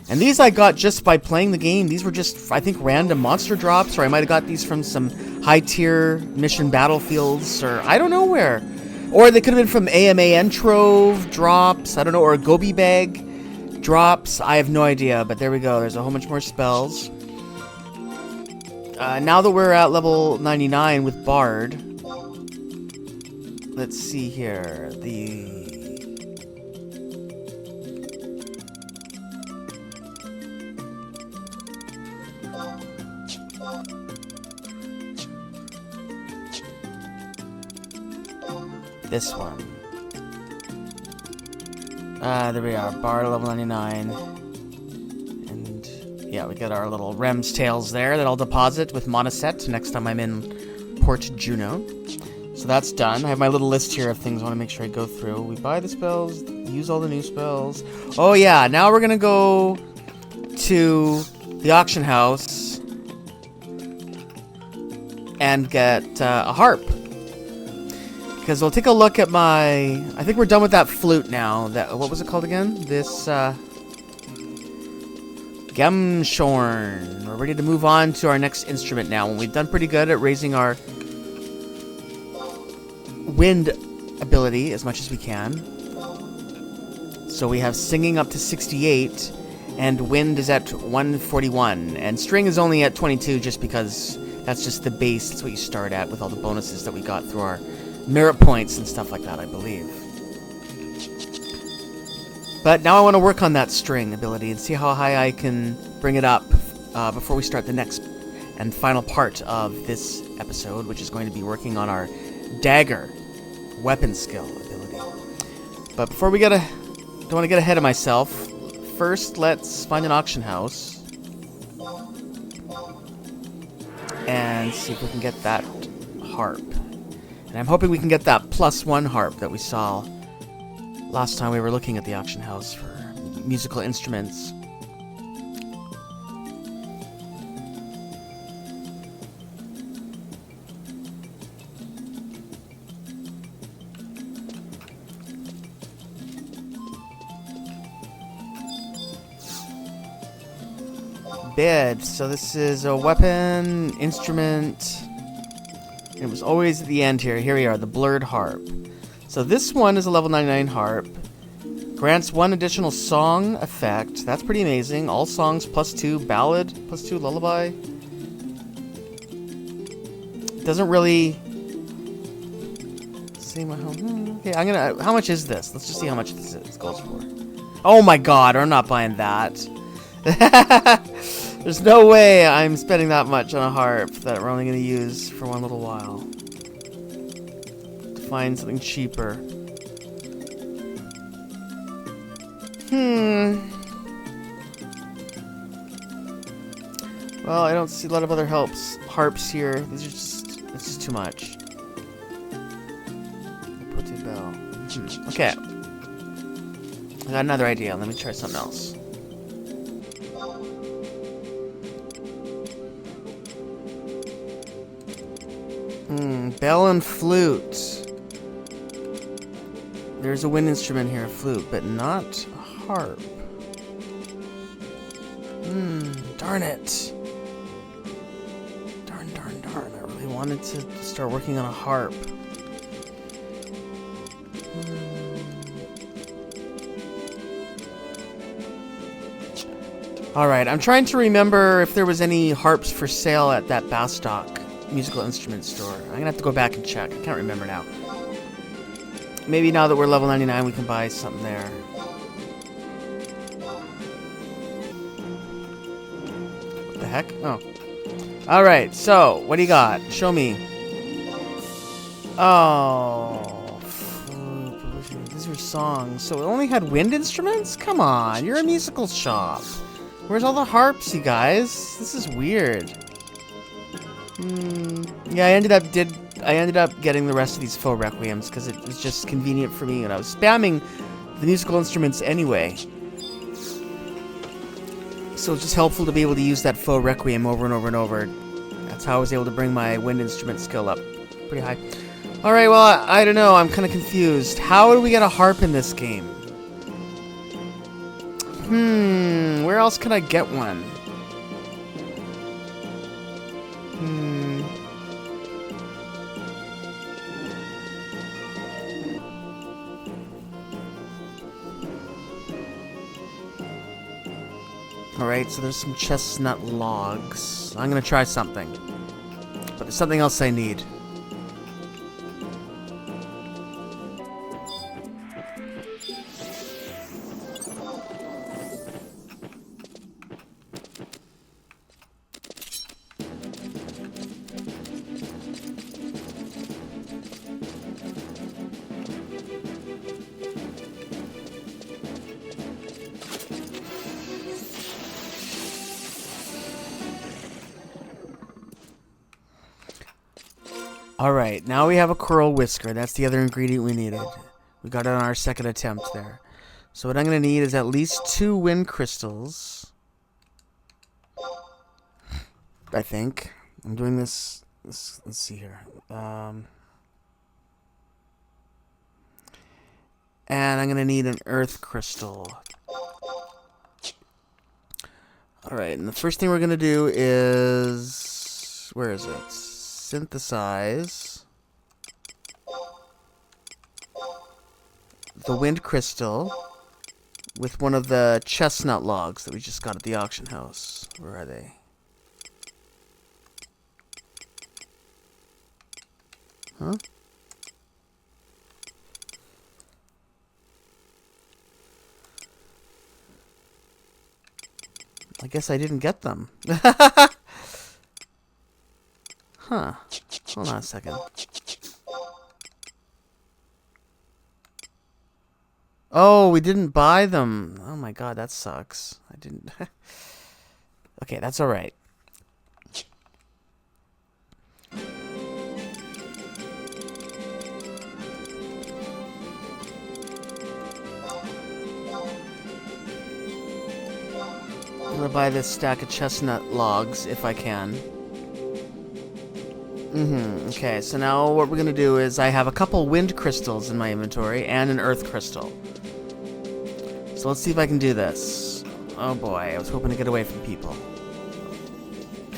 Speaker 1: And these I got just by playing the game. These were just, I think, random monster drops, or I might have got these from some high-tier mission battlefields, or I don't know where. Or they could have been from AMA Trove drops, I don't know, or Gobi Bag drops. I have no idea, but there we go. There's a whole bunch more spells. Now that we're at level 99 with Bard, let's see here. This one. There we are, Bard level 99. And yeah, we got our little Rem's Tails there that I'll deposit with Monoset next time I'm in Port Juno. So that's done. I have my little list here of things I want to make sure I go through. We buy the spells, use all the new spells. Oh yeah, now we're gonna go to the auction house and get a harp. Because we'll take a look at my... I think we're done with that flute now. What was it called again? This, Gemshorn. We're ready to move on to our next instrument now. And we've done pretty good at raising our wind ability as much as we can. So we have singing up to 68, and wind is at 141. And string is only at 22 just because that's just the base. That's what you start at with all the bonuses that we got through our merit points and stuff like that, I believe. But now I want to work on that string ability and see how high I can bring it up before we start the next and final part of this episode, which is going to be working on our dagger weapon skill ability. But before we don't want to get ahead of myself, first let's find an auction house and see if we can get that harp. And I'm hoping we can get that +1 harp that we saw last time we were looking at the auction house for musical instruments. bed. So this is a weapon, instrument. It was always at the end here. Here we are, the blurred harp. So this one is a level 99 harp. Grants 1 additional song effect. That's pretty amazing. All songs +2, ballad +2, lullaby. Doesn't really see my home. Okay, I'm gonna. How much is this? Let's just see how much this goes for. Oh my god, I'm not buying that. There's no way I'm spending that much on a harp that we're only gonna use for one little while. To find something cheaper. Well, I don't see a lot of other harps here. These are just, it's just too much. Put it bell. Okay. I got another idea. Let me try something else. Bell and flute. There's a wind instrument here, a flute, but not a harp. Darn it. Darn. I really wanted to start working on a harp. Alright, I'm trying to remember if there was any harps for sale at that Bastock musical instrument store. I'm gonna have to go back and check. I can't remember now. Maybe now that we're level 99 we can buy something there. What the heck? Oh. Alright, so, what do you got? Show me. Oh. These were songs. So it only had wind instruments? Come on, you're a musical shop. Where's all the harps, you guys? This is weird. Yeah, I ended up getting the rest of these faux requiems because it was just convenient for me, and I was spamming the musical instruments anyway. So it's just helpful to be able to use that faux requiem over and over and over. That's how I was able to bring my wind instrument skill up pretty high. Alright, well, I don't know. I'm kind of confused. How do we get a harp in this game? Where else can I get one? Alright, so there's some chestnut logs. I'm gonna try something. But there's something else I need. Alright, now we have a coral whisker. That's the other ingredient we needed. We got it on our second attempt there. So what I'm going to need is at least 2 wind crystals. I think. I'm doing this let's see here. And I'm going to need an earth crystal. Alright, and the first thing we're going to do is... Where is it? Synthesize the wind crystal with one of the chestnut logs that we just got at the auction house. Where are they? Huh? I guess I didn't get them. Huh. Hold on a second. Oh, we didn't buy them. Oh my god, that sucks. I didn't... Okay, that's alright. I'm gonna buy this stack of chestnut logs if I can. Okay, so now what we're gonna do is I have a couple wind crystals in my inventory and an earth crystal. So let's see if I can do this. Oh boy, I was hoping to get away from people.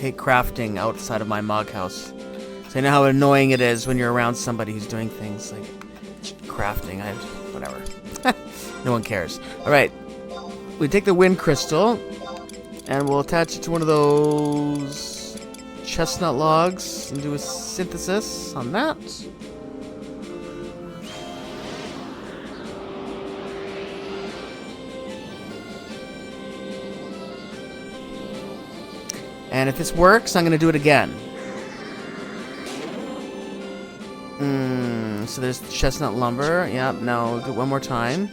Speaker 1: hate crafting outside of my Mog house. So I know how annoying it is when you're around somebody who's doing things like crafting. Whatever. No one cares. Alright. We take the wind crystal and we'll attach it to one of those chestnut logs and do a synthesis on that. And if this works, I'm going to do it again. So there's the chestnut lumber. Yep, now we'll do it one more time.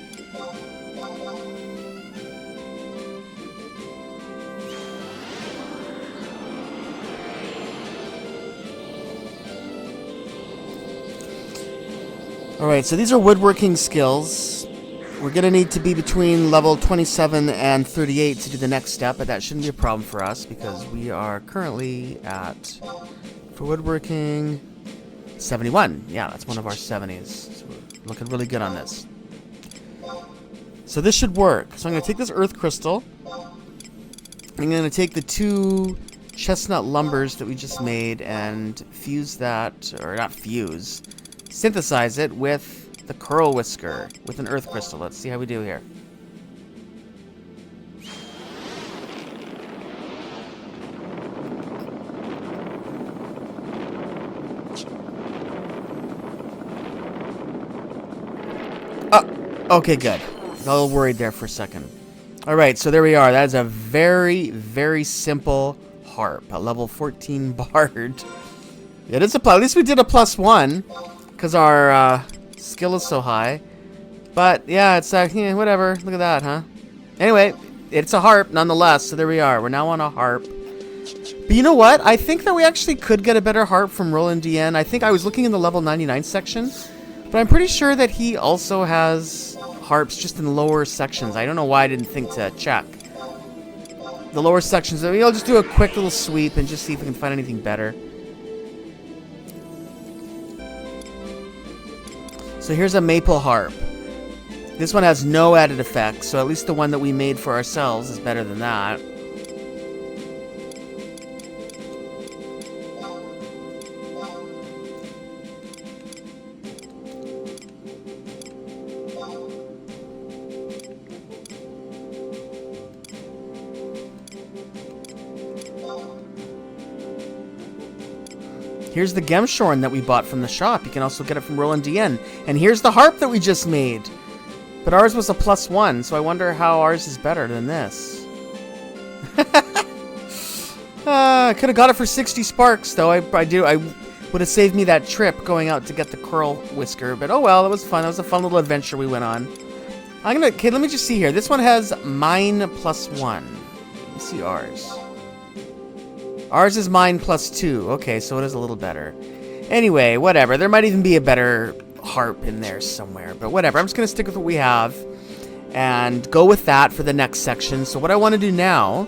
Speaker 1: Alright, so these are woodworking skills. We're going to need to be between level 27 and 38 to do the next step, but that shouldn't be a problem for us because we are currently at, for woodworking, 71. Yeah, that's one of our 70s. So we're looking really good on this. So this should work. So I'm going to take this earth crystal. I'm going to take the 2 chestnut lumbers that we just made and fuse that, or not fuse, synthesize it with the curl whisker with an earth crystal. Let's see how we do here. Okay, good. I was a little worried there for a second. Alright, so there we are. That is a very, very simple harp. A level 14 bard. It is at least we did a +1 because our skill is so high. But yeah, it's yeah, whatever. Look at that, huh? Anyway, it's a harp nonetheless. So there we are. We're now on a harp. But you know what? I think that we actually could get a better harp from Roland DN. I think I was looking in the level 99 section, but I'm pretty sure that he also has harps just in the lower sections. I don't know why I didn't think to check the lower sections. I mean, I'll just do a quick little sweep and just see if we can find anything better. So here's a maple harp. This one has no added effects, so at least the one that we made for ourselves is better than that. Here's the gemshorn that we bought from the shop. You can also get it from Roland DN. And here's the harp that we just made. But ours was a +1, so I wonder how ours is better than this. I could have got it for 60 sparks, though. I would have saved me that trip going out to get the curl whisker. But oh well, it was fun. It was a fun little adventure we went on. Okay, let me just see here. This one has mine +1. Let's see ours. Ours is mine +2. Okay, so it is a little better. Anyway, whatever. There might even be a better harp in there somewhere. But whatever. I'm just going to stick with what we have and go with that for the next section. So what I want to do now...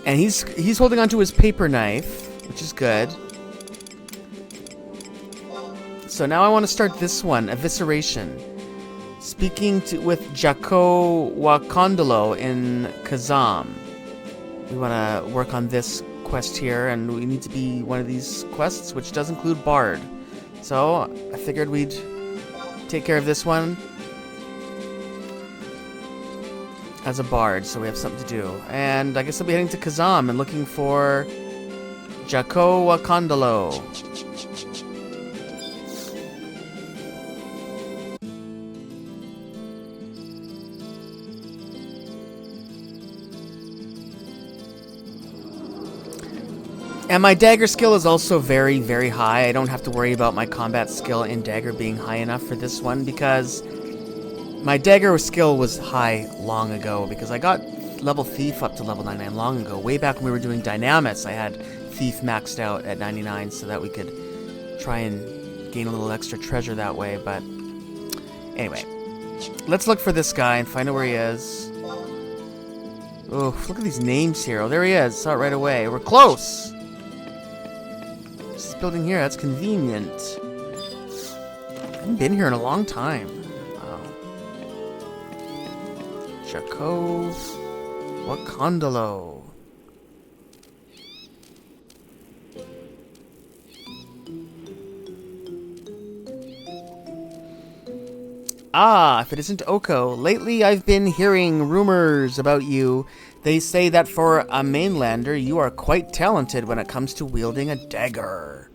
Speaker 1: And he's holding onto his paper knife, which is good. So now I want to start this one, Evisceration. Speaking with Jako Wakondolo in Kazam. We want to work on this quest here, and we need to be one of these quests, which does include Bard. So, I figured we'd take care of this one as a Bard, so we have something to do. And I guess I'll be heading to Kazam and looking for Jako Wakondolo. And my dagger skill is also very, very high. I don't have to worry about my combat skill in dagger being high enough for this one because my dagger skill was high long ago because I got level Thief up to level 99 long ago. Way back when we were doing Dynamis, I had Thief maxed out at 99 so that we could try and gain a little extra treasure that way. But anyway, let's look for this guy and find out where he is. Oh, look at these names here. Oh, there he is. Saw it right away. We're close. This building here, that's convenient. I haven't been here in a long time. Wow. Jako Wakondolo. Ah, if it isn't Oko, lately I've been hearing rumors about you. They say that for a mainlander, you are quite talented when it comes to wielding a dagger.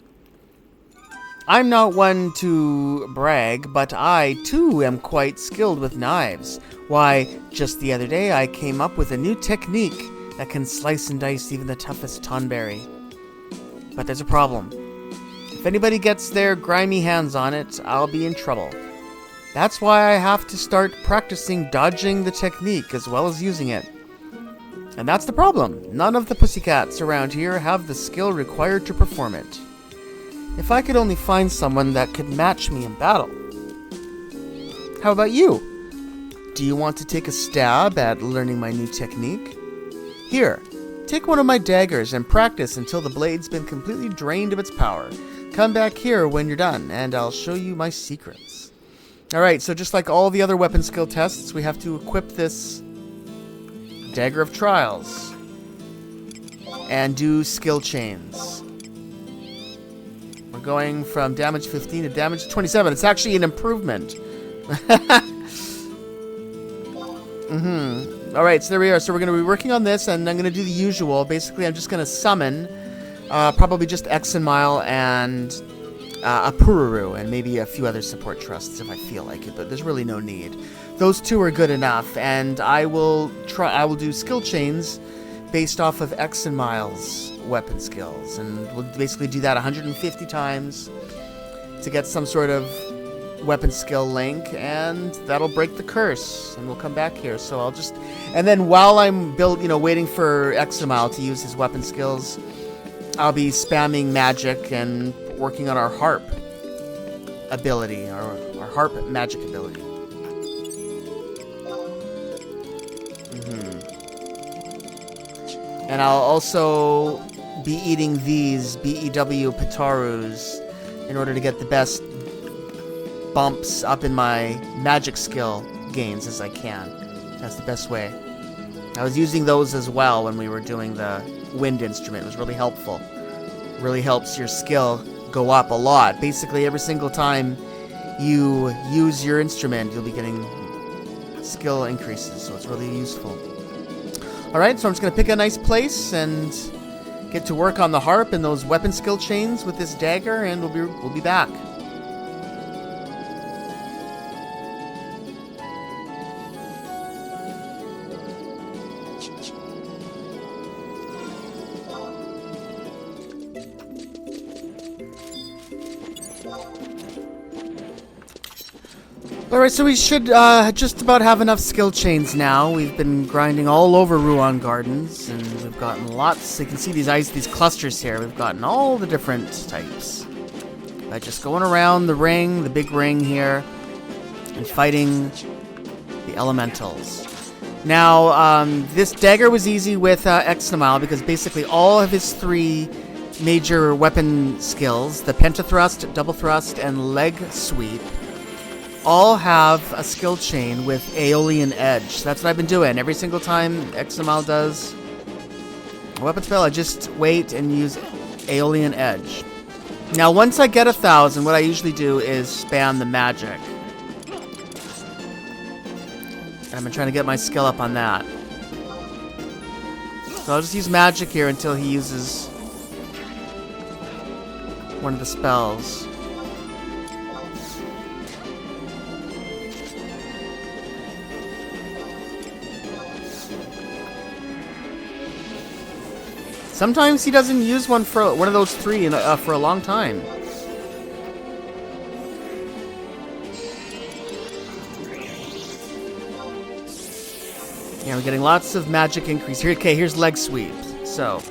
Speaker 1: I'm not one to brag, but I, too, am quite skilled with knives. Why, just the other day I came up with a new technique that can slice and dice even the toughest tonberry. But there's a problem. If anybody gets their grimy hands on it, I'll be in trouble. That's why I have to start practicing dodging the technique as well as using it. And that's the problem. None of the pussycats around here have the skill required to perform it. If I could only find someone that could match me in battle. How about you? Do you want to take a stab at learning my new technique? Here, take one of my daggers and practice until the blade's been completely drained of its power. Come back here when you're done, and I'll show you my secrets. Alright, so just like all the other weapon skill tests, we have to equip this Dagger of Trials and do skill chains. We're going from damage 15 to damage 27. It's actually an improvement. Alright, so there we are. So we're going to be working on this, and I'm going to do the usual. Basically, I'm just going to summon probably just Exenmile and a Pururu, and maybe a few other support trusts if I feel like it, but there's really no need. Those two are good enough, and I will do skill chains based off of Exenmile's weapon skills, and we'll basically do that 150 times to get some sort of weapon skill link, and that'll break the curse, and we'll come back here. So I'll just, and then while I'm waiting for Exenmile to use his weapon skills, I'll be spamming magic and working on our harp ability, our harp magic ability. And I'll also be eating these BEW Pitarus in order to get the best bumps up in my magic skill gains as I can. That's the best way. I was using those as well when we were doing the wind instrument. It was really helpful. Really helps your skill go up a lot. Basically, every single time you use your instrument, you'll be getting skill increases, so it's really useful. Alright, so I'm just going to pick a nice place and get to work on the harp and those weapon skill chains with this dagger, and we'll be back. Alright, so we should just about have enough skill chains now. We've been grinding all over Ruan Gardens, and we've gotten lots. You can see these clusters here. We've gotten all the different types. By just going around the ring, the big ring here, and fighting the elementals. Now, this dagger was easy with Exenmile because basically all of his three major weapon skills, the pentathrust, double thrust, and leg sweep, all have a skill chain with Aeolian Edge. That's what I've been doing. Every single time Exenmile does a weapon spell, I just wait and use Aeolian Edge. Now, once I get 1,000, what I usually do is spam the magic. And I've been trying to get my skill up on that. So I'll just use magic here until he uses one of the spells. Sometimes he doesn't use one of those three for a long time. Yeah, we're getting lots of magic increase here. Okay, here's leg sweep. So,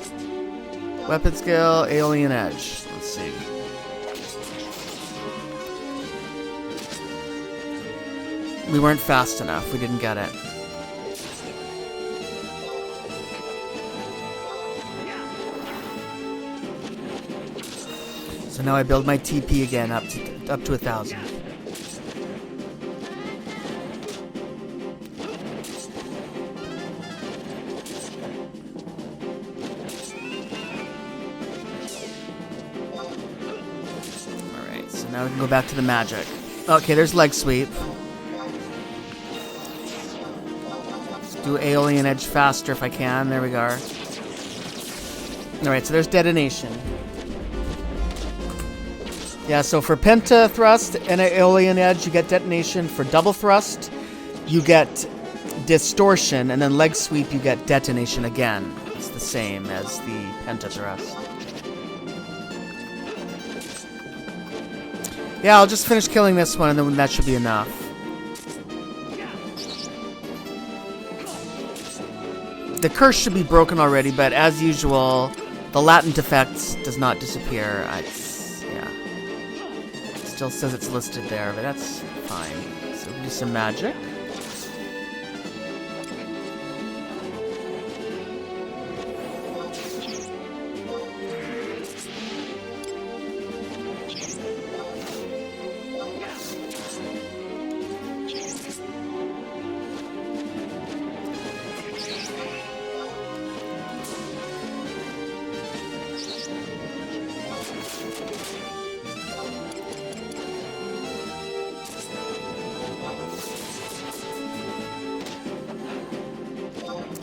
Speaker 1: weapon skill, Aeolian Edge. Let's see. We weren't fast enough. We didn't get it. So now I build my TP again up to 1,000. Alright, so now we can go back to the magic. Okay, there's leg sweep. to Aeolian Edge faster if I can. There we go. Alright, so there's detonation. Yeah, so for penta thrust and Aeolian Edge, you get detonation. For double thrust, you get distortion, and then leg sweep, you get detonation again. It's the same as the penta thrust. Yeah, I'll just finish killing this one, and then that should be enough. The curse should be broken already, but as usual, the latent effects does not disappear. Yeah. It still says it's listed there, but that's fine. So we can do some magic.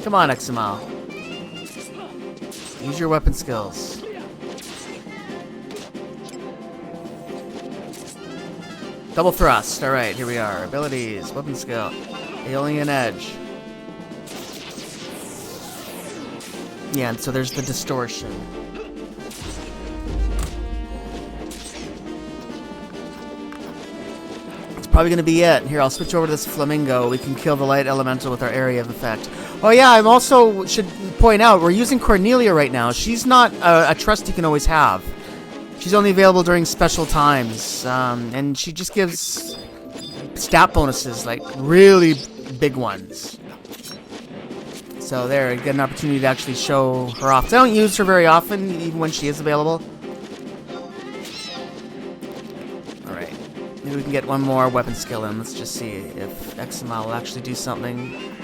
Speaker 1: Come on, Eximal. Use your weapon skills. Double thrust. Alright, here we are. Abilities, weapon skill. Aeolian Edge. Yeah, and so there's the distortion. It's probably going to be it. Here, I'll switch over to this flamingo. We can kill the light elemental with our area of effect. Oh yeah, I also should point out, we're using Cornelia right now. She's not a trust you can always have. She's only available during special times. And she just gives stat bonuses, like really big ones. So there, you get an opportunity to actually show her off. I don't use her very often, even when she is available. Alright, maybe we can get one more weapon skill in. Let's just see if Eximal will actually do something.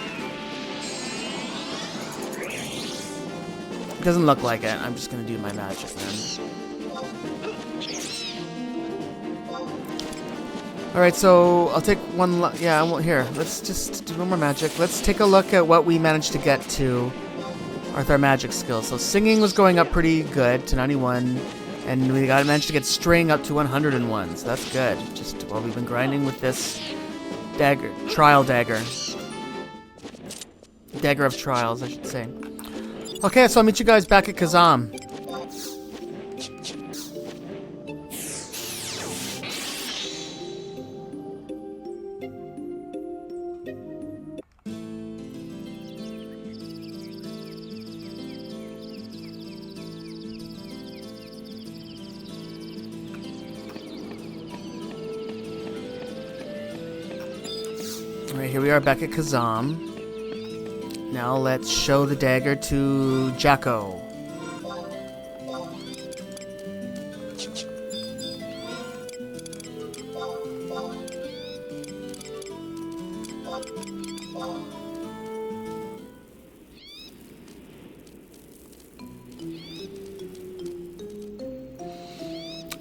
Speaker 1: Doesn't look like it. I'm just gonna do my magic then. Alright, so I'll take one. Yeah, I won't. Here, let's just do one more magic. Let's take a look at what we managed to get to with our magic skills. So singing was going up pretty good to 91, and we managed to get string up to 101. So that's good. Just while we've been grinding with this dagger, trial dagger, dagger of trials, I should say. Okay, so I'll meet you guys back at Kazam. Alright, here we are back at Kazam. Now let's show the dagger to Jacko.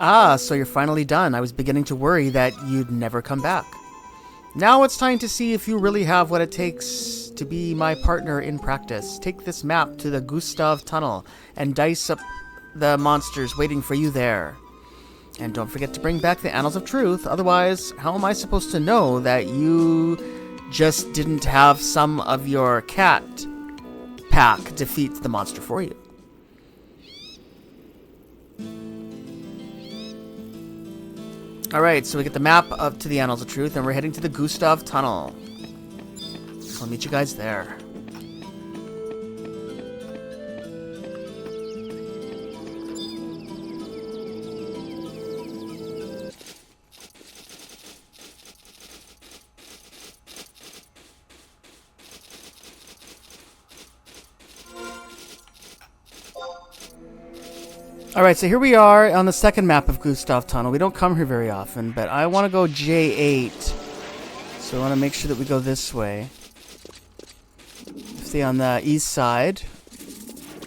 Speaker 1: Ah, so you're finally done. I was beginning to worry that you'd never come back. Now it's time to see if you really have what it takes to be my partner in practice. Take this map to the Gustav Tunnel and dice up the monsters waiting for you there. And don't forget to bring back the Annals of Truth, otherwise how am I supposed to know that you just didn't have some of your cat pack defeat the monster for you? Alright, so we get the map up to the Annals of Truth, and we're heading to the Gustav Tunnel. I'll meet you guys there. Alright, so here we are on the second map of Gustav Tunnel. We don't come here very often, but I want to go J8. So I want to make sure that we go this way. See, on the east side.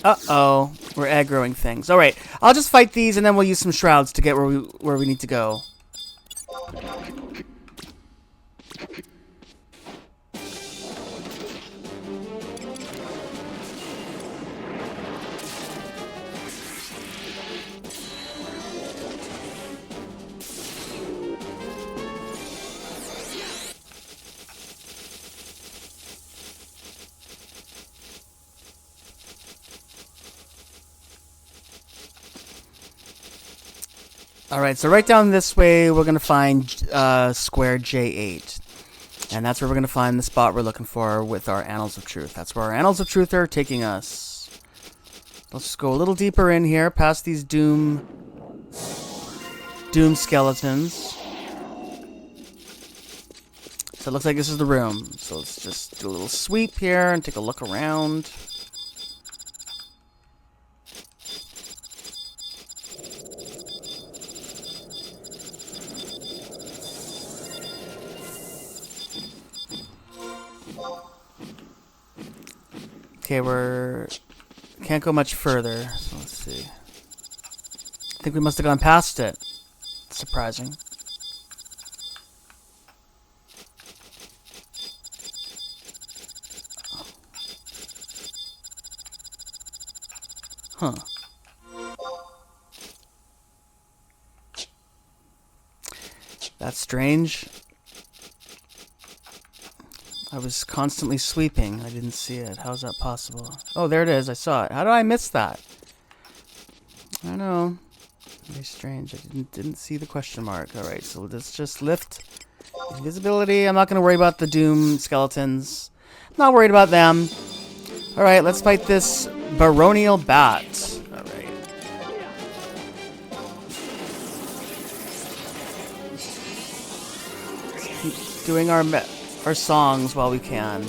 Speaker 1: Uh-oh. We're aggroing things. Alright, I'll just fight these and then we'll use some shrouds to get where we need to go. Alright, so right down this way, we're going to find square J8. And that's where we're going to find the spot we're looking for with our Annals of Truth. That's where our Annals of Truth are taking us. Let's just go a little deeper in here, past these Doom skeletons. So it looks like this is the room. So let's just do a little sweep here and take a look around. Okay, can't go much further. So let's see. I think we must have gone past it. Surprising. Huh. That's strange. I was constantly sweeping. I didn't see it. How's that possible? Oh, there it is. I saw it. How did I miss that? I don't know. Very strange. I didn't see the question mark. Alright, so let's just lift invisibility. I'm not going to worry about the Doom skeletons. I'm not worried about them. Alright, let's fight this baronial bat. Alright. Let's keep doing our songs while we can.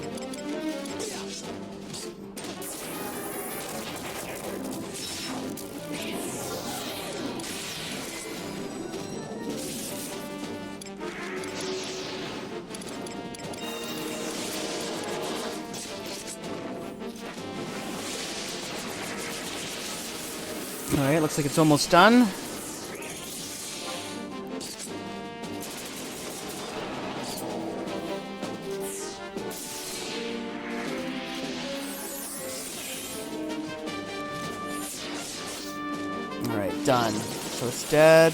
Speaker 1: Alright, looks like it's almost done. Alright, done. So it's dead.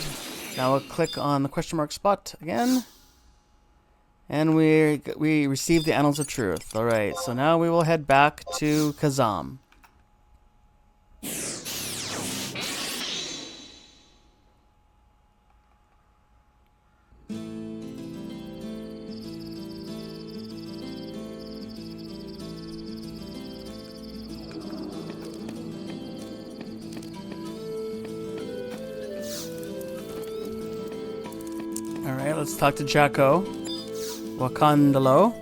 Speaker 1: Now we'll click on the question mark spot again. And we received the Annals of Truth. Alright, so now we will head back to Kazam. Alright, let's talk to Jacko. Wakandalo.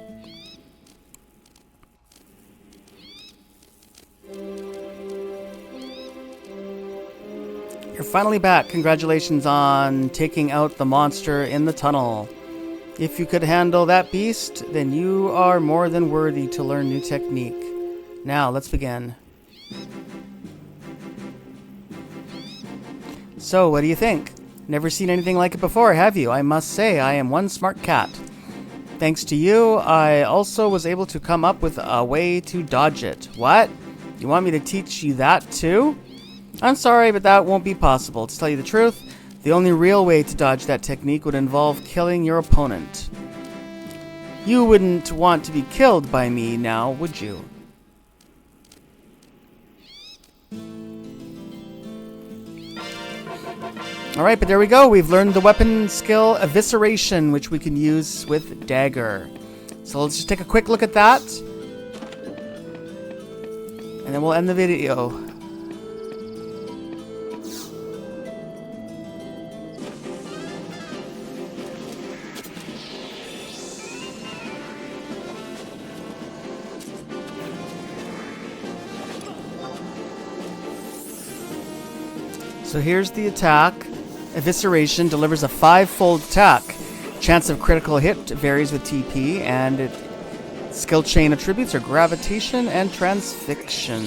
Speaker 1: You're finally back. Congratulations on taking out the monster in the tunnel. If you could handle that beast, then you are more than worthy to learn new technique. Now, let's begin. So, what do you think? Never seen anything like it before, have you? I must say, I am one smart cat. Thanks to you, I also was able to come up with a way to dodge it. What? You want me to teach you that too? I'm sorry, but that won't be possible. To tell you the truth, the only real way to dodge that technique would involve killing your opponent. You wouldn't want to be killed by me now, would you? Alright, but there we go. We've learned the weapon skill Evisceration, which we can use with Dagger. So let's just take a quick look at that. And then we'll end the video. So here's the attack. Evisceration delivers a 5-fold attack. Chance of critical hit varies with TP, and skill chain attributes are gravitation and transfixion.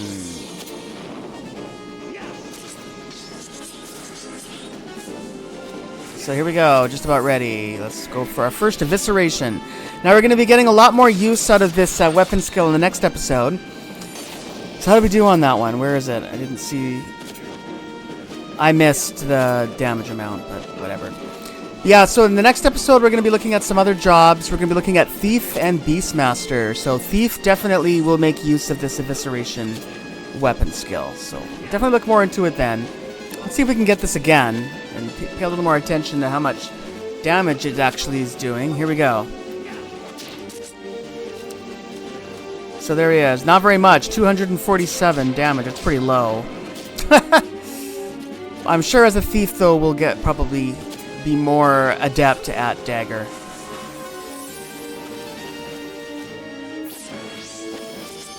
Speaker 1: So here we go, just about ready. Let's go for our first Evisceration. Now we're going to be getting a lot more use out of this weapon skill in the next episode. So how do we do on that one? Where is it? I didn't see... I missed the damage amount, but whatever. Yeah, so in the next episode, we're going to be looking at some other jobs. We're going to be looking at Thief and Beastmaster. So Thief definitely will make use of this Evisceration weapon skill. So definitely look more into it then. Let's see if we can get this again. and pay a little more attention to how much damage it actually is doing. Here we go. So there he is. Not very much. 247 damage. That's pretty low. I'm sure as a thief, though, we'll probably be more adept at dagger.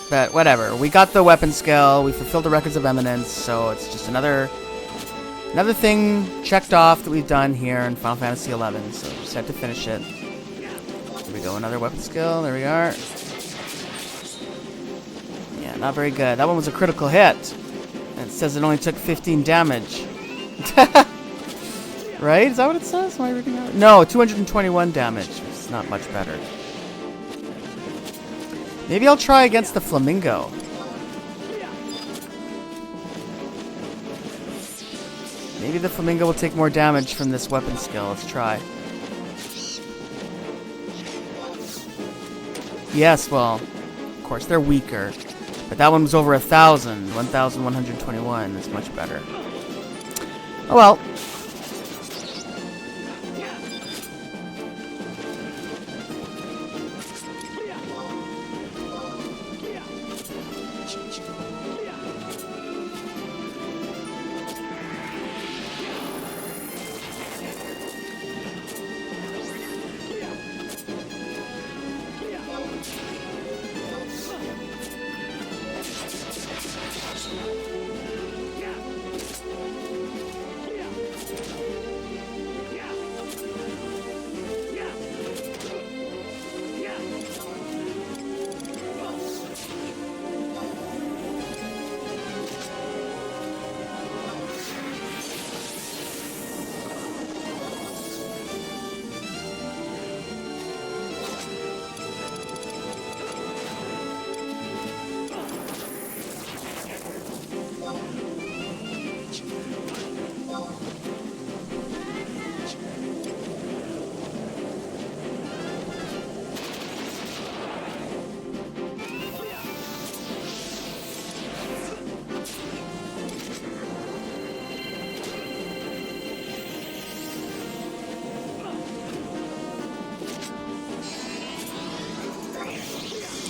Speaker 1: But whatever. We got the weapon skill. We fulfilled the records of eminence. So it's just another thing checked off that we've done here in Final Fantasy XI. So just have to finish it. Here we go. Another weapon skill. There we are. Yeah, not very good. That one was a critical hit. And it says it only took 15 damage. Right? Is that what it says? Am I reading that? No, 221 damage. It's not much better. Maybe I'll try against the flamingo. Maybe the flamingo will take more damage from this weapon skill. Let's try. Yes, well, of course, they're weaker. But that one was over 1,000. 1,121. That's much better. Oh well.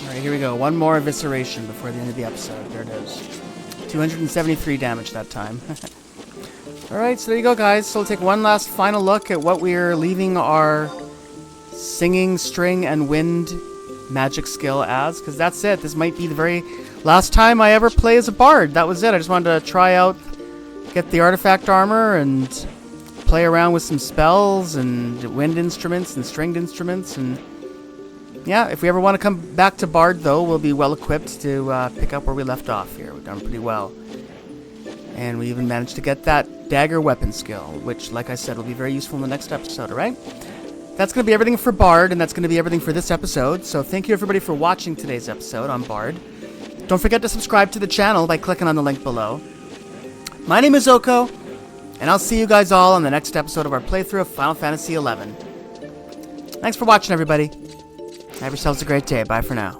Speaker 1: Alright, here we go. One more evisceration before the end of the episode. There it is. 273 damage that time. Alright, so there you go, guys. So we'll take one last final look at what we're leaving our singing, string, and wind magic skill as, because that's it. This might be the very last time I ever play as a bard. That was it. I just wanted to try out, get the artifact armor, and play around with some spells, and wind instruments, and stringed instruments, and yeah, if we ever want to come back to Bard, though, we'll be well equipped to pick up where we left off here. We've done pretty well. And we even managed to get that dagger weapon skill, which, like I said, will be very useful in the next episode, alright? That's going to be everything for Bard, and that's going to be everything for this episode. So thank you, everybody, for watching today's episode on Bard. Don't forget to subscribe to the channel by clicking on the link below. My name is Oko, and I'll see you guys all on the next episode of our playthrough of Final Fantasy XI. Thanks for watching, everybody. Have yourselves a great day. Bye for now.